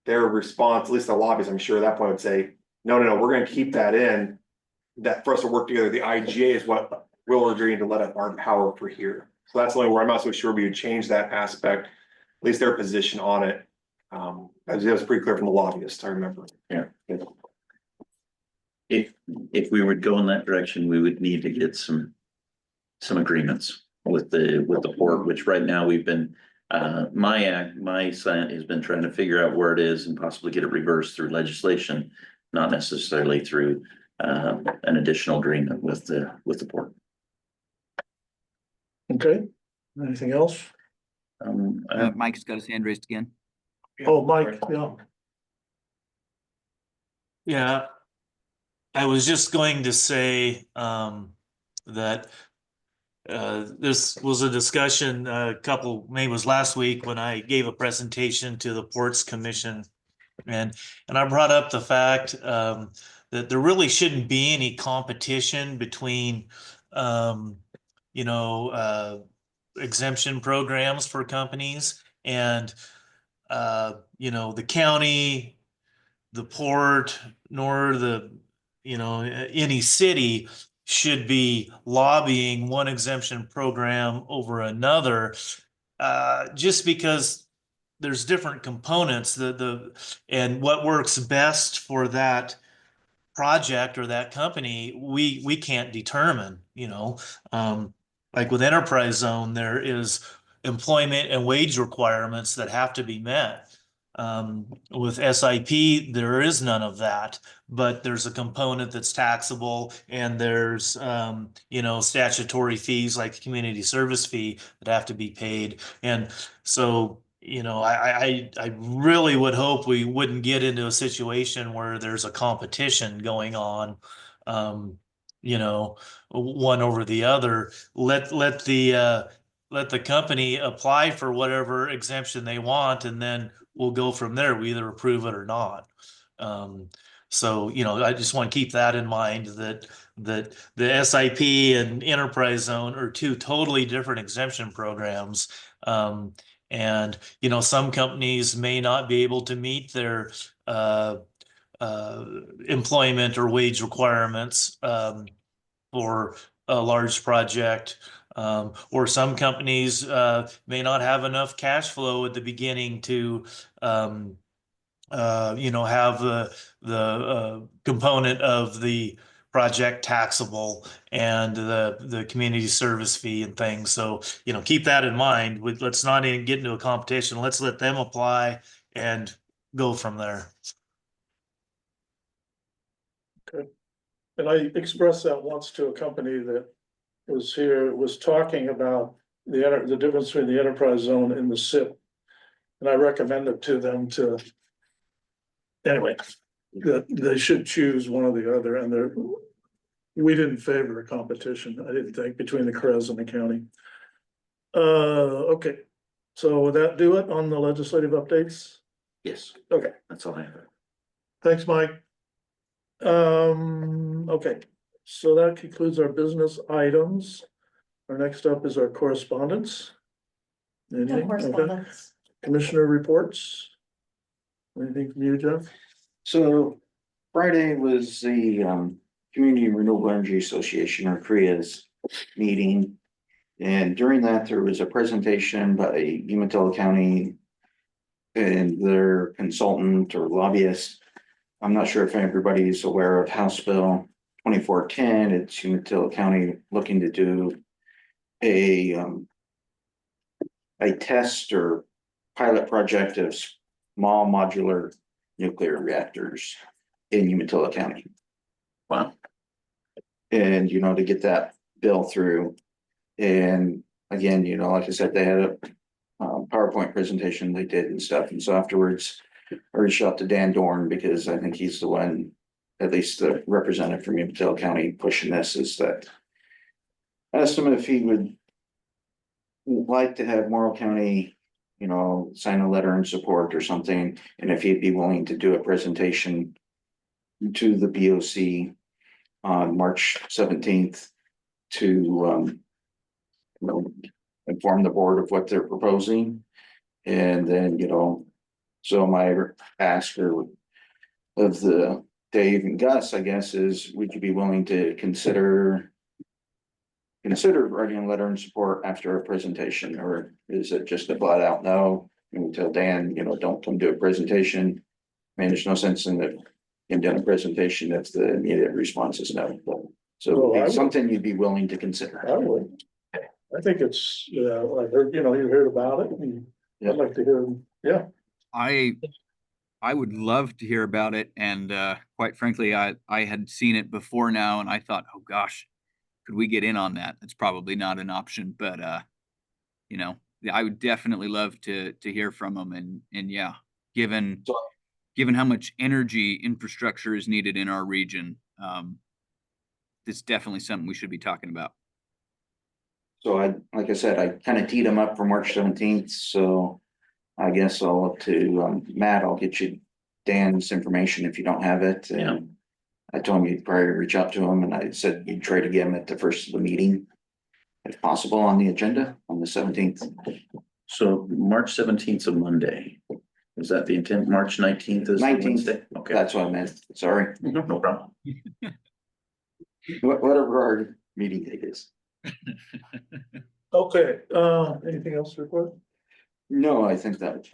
Their response, at least the lobbies, I'm sure at that point would say, no, we're gonna keep that in. That for us to work together, the IGA is what we're agreeing to let up our power for here. So that's the only where I'm not so sure we would change that aspect, at least their position on it. As it was pretty clear from the lobbyist, I remember. Yeah. If we would go in that direction, we would need to get some agreements with the port, which right now we've been, my side has been trying to figure out where it is and possibly get it reversed through legislation, not necessarily through an additional agreement with the port. Okay, anything else? Mike's got his hand raised again. Oh, Mike, yeah. Yeah. I was just going to say that this was a discussion maybe it was last week when I gave a presentation to the Ports Commission, and I brought up the fact that there really shouldn't be any competition between exemption programs for companies and the county, the port, nor any city should be lobbying one exemption program over another, just because there's different components. And what works best for that project or that company, we can't determine. Like with enterprise zone, there is employment and wage requirements that have to be met. With SIP, there is none of that, but there's a component that's taxable, and there's statutory fees like the community service fee that have to be paid. And so I really would hope we wouldn't get into a situation where there's a competition going on, one over the other. Let the company apply for whatever exemption they want, and then we'll go from there. We either approve it or not. So I just want to keep that in mind, that the SIP and enterprise zone are two totally different exemption programs. And some companies may not be able to meet their employment or wage requirements for a large project. Or some companies may not have enough cash flow at the beginning to have the component of the project taxable and the community service fee and things. So keep that in mind. Let's not even get into a competition. Let's let them apply and go from there. Okay. And I expressed that once to a company that was talking about the difference between the enterprise zone and the SIP. And I recommended to them anyway, that they should choose one or the other, and we didn't favor a competition, I didn't think, between the CREZ and the county. Okay, so would that do it on the legislative updates? Yes, Okay, that's all I have. thanks, Mike. Okay, so that concludes our business items. Our next up is our correspondence. Anything? Okay. Correspondence. Commissioner reports. Anything from you, Jeff? So Friday was the Community Renewable Energy Association, or CREA's meeting. And during that, there was a presentation by Umatilla County and their consultant or lobbyist. I'm not sure if everybody is aware of House Bill 2410. It's Umatilla County looking to do a test or pilot project of small modular nuclear reactors. in Umatilla County. Wow. And, to get that bill through. And again, like I said, they had a PowerPoint presentation they did and stuff. And so afterwards, I reached out to Dan Dorn because I think he's the one, at least the representative from Umatilla County pushing this, is that asked him if he would like to have Morrow County, sign a letter in support or something, and if he'd be willing to do a presentation to the BOC on March 17th to inform the board of what they're proposing. And then, so my ask of the Dave and Gus, I guess, is would you be willing to consider writing a letter in support after a presentation, or is it just a flat out no? And we tell Dan, don't come do a presentation. I mean, there's no sense in doing a presentation if the immediate response is no. So Well, I it's would- something you'd be willing to consider. I would. I think it's, I heard, you heard about it, and I'd like to hear, yeah. I would love to hear about it, and quite frankly, I had seen it before now, and I thought, oh gosh, could we get in on that? It's probably not an option, but I would definitely love to hear from them, and yeah, given how much energy infrastructure is needed in our region, it's definitely something we should be talking about. So like I said, I kind of teed them up for March 17th, so I guess I'll look to Matt, I'll get you Dan's information if you don't have it. Yeah. And I told him you'd probably reach out to him, and I said you'd try to get him at the first of the meeting, if possible, on the agenda on the 17th. So March 17th is a Monday. Is that the intent? March 19th is the 19th. Wednesday? Okay. That's what I meant, sorry. No problem. Whatever our meeting date is. Okay, anything else to report? No, I think that,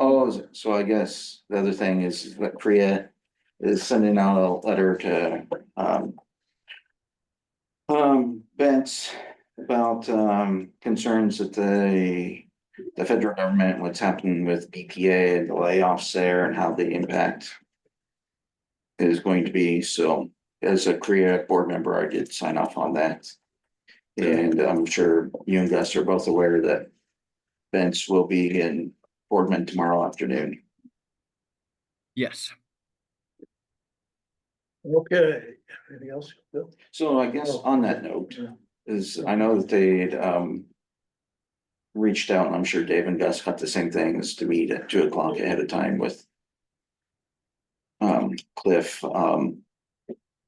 so I guess the other thing is that Priya is sending out a letter to Vince about concerns that the federal government, what's happening with BPA and the layoffs there and how the impact is going to be. So as a Korea board member, I did sign off on that. And I'm sure you and Gus are both aware that Vince will be in Boardman tomorrow afternoon. Yes. Okay, anything else? Bill? So I guess on that note is I know that they'd reached out, and I'm sure Dave and Gus got the same thing, is to meet at 2 o'clock ahead of time with Cliff.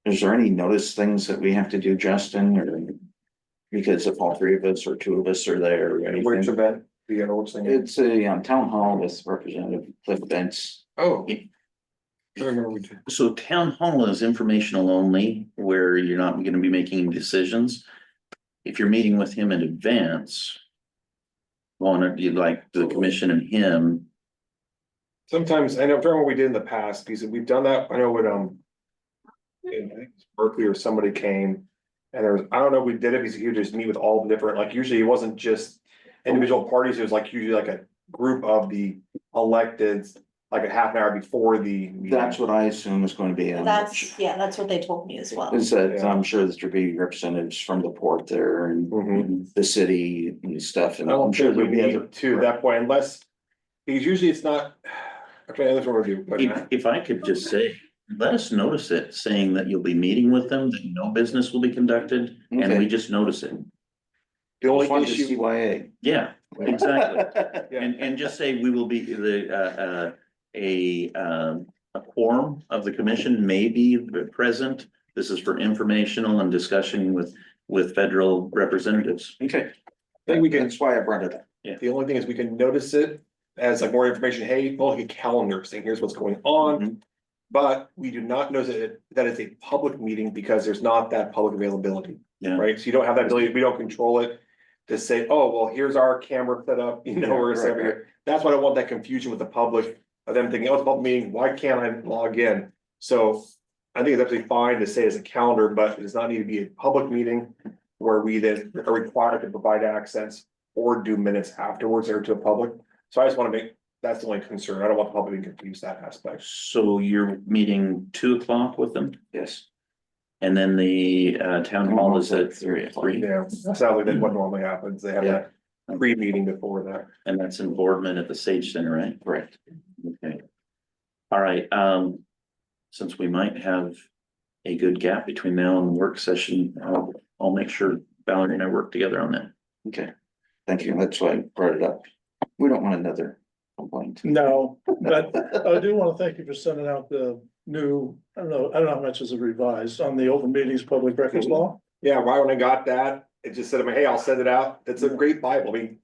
Is there any notice things that we have to do, Justin, or because if all three of us or two of us are there or anything? Which event? You know, which thing? It's a town hall with Representative Cliff Bentz. Oh. I remember we did. So town hall is informational only, where you're not going to be making decisions. If you're meeting with him in advance, you'd like the commission and him. Sometimes, I know, during what we did in the past, because we've done that, I know when, I think it was Berkeley or somebody came. And there was, I don't know if we did it because you just meet with all the different, like usually it wasn't just individual parties, it was like usually like a group of the electeds, like a half an hour before the meeting. That's what I assume is going to be. That's what they told me as well. Is that Yeah. I'm sure that there'll be representatives from the port there and Mhm. the city and stuff. And I don't I'm sure think we there'll be need to that point unless, because usually it's not. Okay, that's what we're doing. but- If I could just say, let us notice it, saying that you'll be meeting with them, that no business will be conducted, and Okay. we just notice it. The only Just wanted to issue. CYA. Yeah, exactly. Yeah. And just say we will be a quorum of the commission may be present. This is for informational and discussion with federal representatives. Okay, I think we can, that's why I brought it up. the only thing is we can notice it as like more information, hey, well, like a calendar saying here's what's going on. Mhm. But we do not know that it's a public meeting because there's not that public availability, Yeah. right? So you don't have that ability, we don't control it. To say, oh, well, here's our camera set up, Yeah, we're gonna set up right, here. That's why I don't want that confusion with the public, of them thinking, oh, it's a public meeting, why can't I log in? So I think it's absolutely fine to say it's a calendar, but it does not need to be a public meeting. Where we then are required to provide access or do minutes afterwards or to a public. So I just wanna make That's the only concern. I don't want the public to confuse that aspect. So you're meeting 2 o'clock with them, Yes. and then the town hall is at 3. Yeah, that sounds like that's what normally happens. They have that pre-meeting before that. And that's in Boardman at the Sage Center, right? Correct. Okay. All right, since we might have a good gap between now and the work session, I'll make sure Valerie and I work together on that. Okay. Thank you. That's why I brought it up. We don't want another complaint. No, but I do want to thank you for sending out the new, I don't know how much is it revised on the open meetings, public records law. Yeah, right when I got that, it just said, hey, I'll send it out. It's a great Bible. I mean,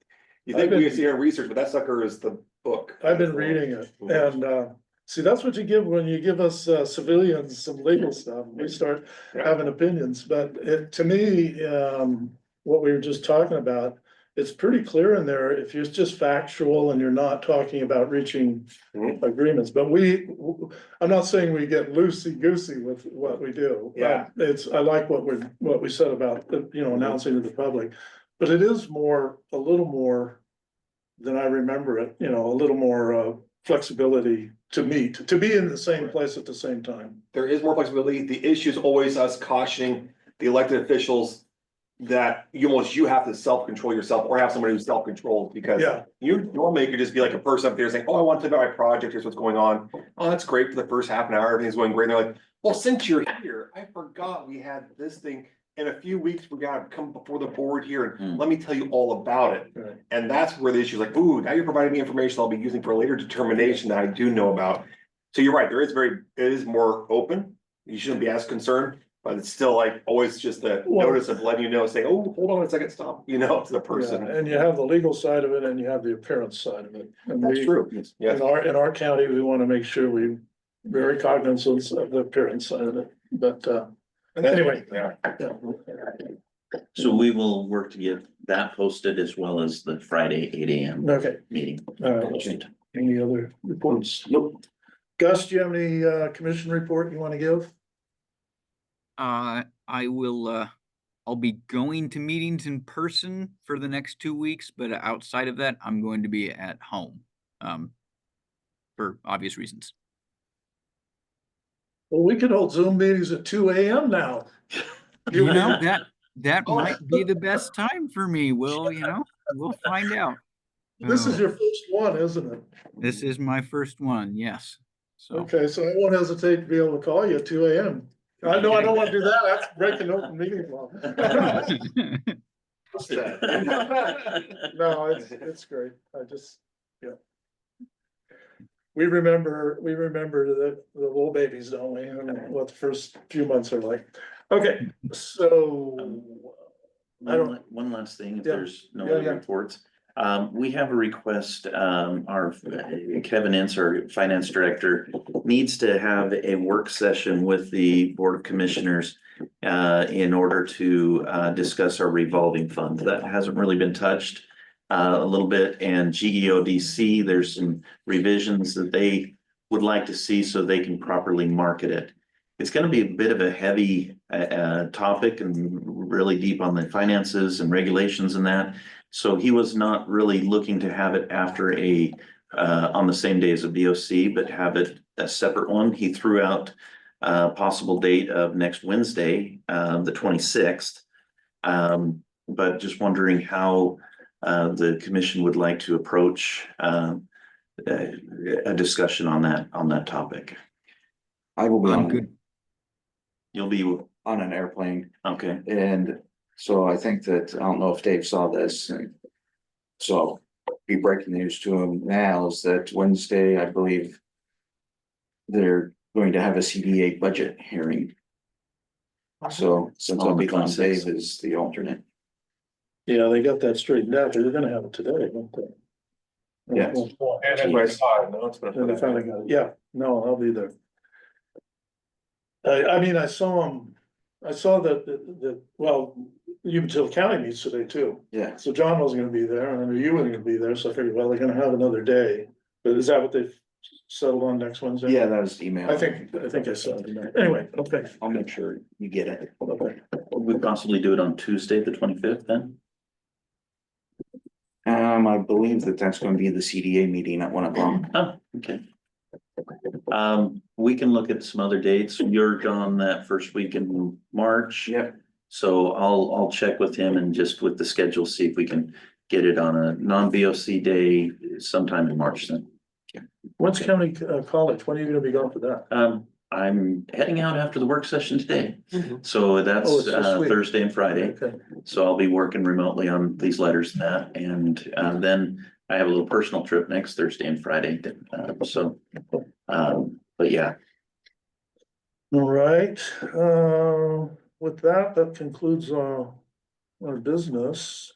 you think we see our research, but that sucker is the book. I've been reading it and, see, that's what you give when you give us civilians some legal stuff. We start having opinions, but to me, what we were just talking about, it's pretty clear in there if you're just factual and you're not talking about reaching agreements, but I'm not saying we get loosey-goosey with what we do. Yeah. I like what we said about, announcing to the public, but it is a little more than I remember it, a little more flexibility to meet, to be in the same place at the same time. There is more flexibility. The issue is always us cautioning the elected officials that you have to self-control yourself or have somebody who's self-controlled, because you normally could just be like a person up there saying, oh, I want to talk about my project, here's what's going on. Oh, that's great for the first half an hour, everything's going great. And they're like, well, since you're here, I forgot we had this thing. In a few weeks, we gotta come before the board here and let me tell you all about it. Right. And that's where the issue is like, ooh, now you're providing me information I'll be using for a later determination that I do know about. So you're right, it is more open. You shouldn't be as concerned. But it's still like always just a notice of letting you know, saying, oh, hold on a second, stop, to the person. Yeah, and you have the legal side of it and you have the appearance side of it. And That's true. In our county, we want to make sure we're very cognizant of the appearance side of it, but, anyway. Yeah. So we will work to get that posted as well as the Friday 8 AM Okay, meeting. any other reports? Nope. Gus, do you have any, commission report you want to give? I will, I'll be going to meetings in person for the next 2 weeks, but outside of that, I'm going to be at home. For obvious reasons. Well, we can hold Zoom meetings at 2 AM now. That might be the best time for me. We'll find out. This is your first one, isn't it? This is my first one, yes. So. Okay, so I won't hesitate to be able to call you at 2 AM. I know I don't want to do that. That's breaking open meeting law. No, it's great. We remember the little babies, don't we? And what the first few months are like. Okay, so. One last thing, if there's no other reports. We have a request, our Kevin Ince, our finance director, needs to have a work session with the Board of Commissioners in order to discuss our revolving fund. That hasn't really been touched a little bit, and GEODC, there's some revisions that they would like to see so they can properly market it. It's going to be a bit of a heavy topic and really deep on the finances and regulations and that. So he was not really looking to have it after on the same day as a BOC, but have it a separate one. He threw out a possible date of next Wednesday, the 26th. But just wondering how the commission would like to approach a discussion on that topic. I will be I'm on, good. you'll be on an airplane, Okay. and so I think that, I don't know if Dave saw this, and so be breaking news to him now is that Wednesday, I believe, they're going to have a CDA budget hearing. So since I'll be on, Dave is the alternate. Yeah, they got that straightened out. They're gonna have it today, won't they? Yes. And that's what I saw. And they finally got it. Yeah, no, I'll be there. I mean, I saw that, well, Umatilla County meets today too. Yeah. So John wasn't gonna be there, and I knew you weren't gonna be there, so I figured, well, they're gonna have another day. But is that what they've settled on next Wednesday? Yeah, that was the email. I think I saw it. Anyway, okay. I'll make sure you get it. Okay. Would we possibly do it on Tuesday, the 25th then? I believe that that's going to be the CDA meeting at 1 o'clock. Oh, okay. We can look at some other dates. You're gone that first week in March. Yep. So I'll check with him and just with the schedule, see if we can get it on a non-BOC day sometime in March then. When's county college? When are you gonna be going for that? I'm heading out after the work session today. So Oh, that's it's this week. Thursday and Friday. Okay, So I'll be working remotely on these letters and that, and then I have a little personal trip next Thursday and Friday. But yeah, all right, with that, that concludes our business.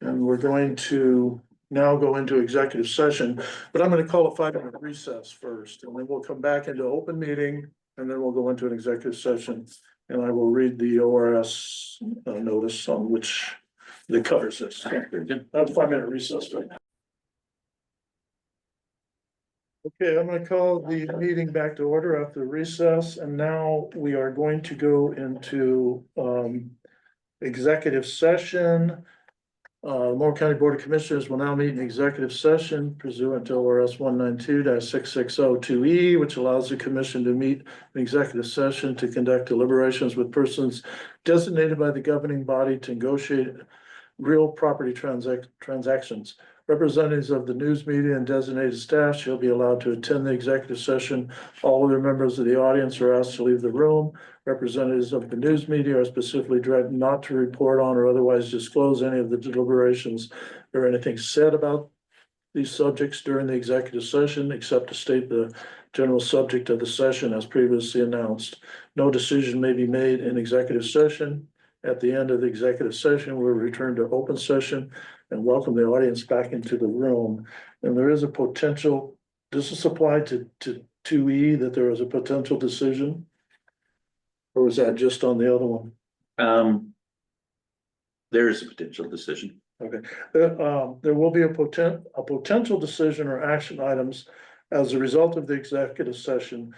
And we're going to now go into executive session, but I'm gonna call a 5-minute recess first, and then we'll come back into open meeting, and then we'll go into an executive session. And I will read the ORS notice on which that covers this. very good. That's 5-minute recess right now. Okay, I'm gonna call the meeting back to order after recess, and now we are going to go into executive session. Morrow County Board of Commissioners will now meet in executive session pursuant to ORS 192-6602E, which allows the commission to meet in executive session to conduct deliberations with persons designated by the governing body to negotiate real property transactions. Representatives of the news media and designated staff shall be allowed to attend the executive session. All other members of the audience are asked to leave the room. Representatives of the news media are specifically directed not to report on or otherwise disclose any of the deliberations or anything said about these subjects during the executive session, except to state the general subject of the session as previously announced. No decision may be made in executive session. At the end of the executive session, we'll return to open session and welcome the audience back into the room. And there is a potential, this is applied to 2E, that there is a potential decision? Or was that just on the other one? There is a potential decision. Okay, there will be a potential decision or action items as a result of the executive session.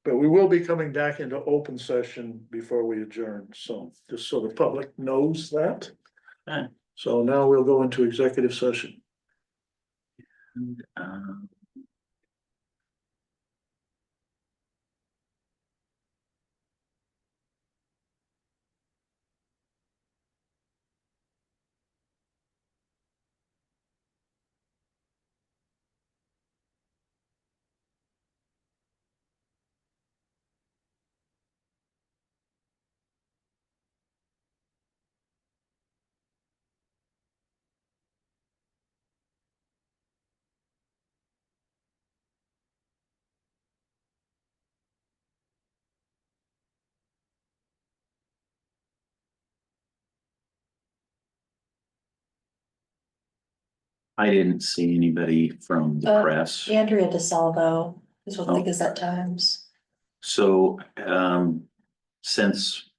But we will be coming back into open session before we adjourn, so just so the public knows that. Okay. So now we'll go into executive session. And, I didn't see anybody from the press. Andrea DeSalvo is with the Oh. Gazette Times. So, since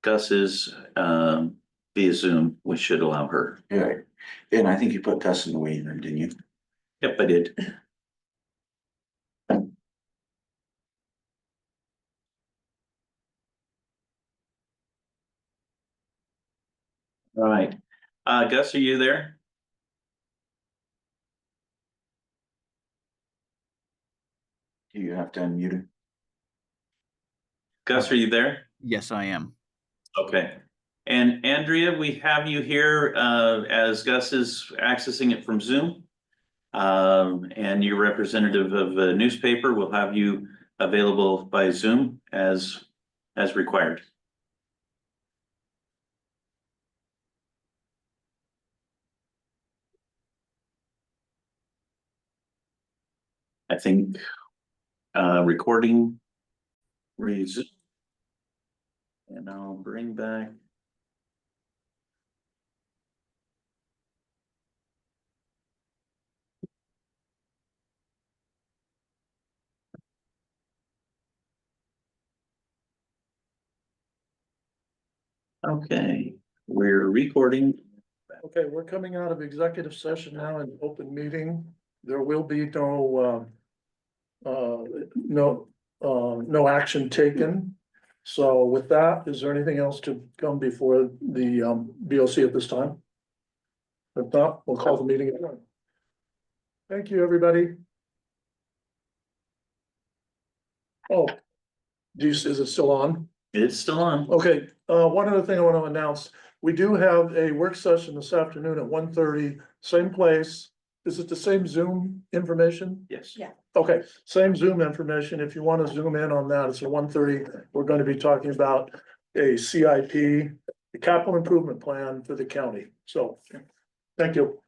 Gus is, via Zoom, we should allow her. Yeah, and I think you put Gus in the waiting room, didn't you? Yep, I did. All right. Gus, are you there? Do you have to unmute him? Gus, are you there? Yes, I am. Okay. And Andrea, we have you here as Gus is accessing it from Zoom. And your representative of the newspaper will have you available by Zoom as required. I think recording resume. And I'll bring back. Okay, we're recording. Okay, we're coming out of executive session now in open meeting. There will be no action taken. So with that, is there anything else to come before the BOC at this time? If not, we'll call the meeting adjourned. Thank you, everybody. Oh, is it still on? It's still on. Okay, one other thing I want to announce, we do have a work session this afternoon at 1:30, same place. Is it the same Zoom information? Yes. Yeah. Okay, same Zoom information. If you want to zoom in on that, it's at 1:30. We're going to be talking about a CIP, the capital improvement plan for the county. So, thank you.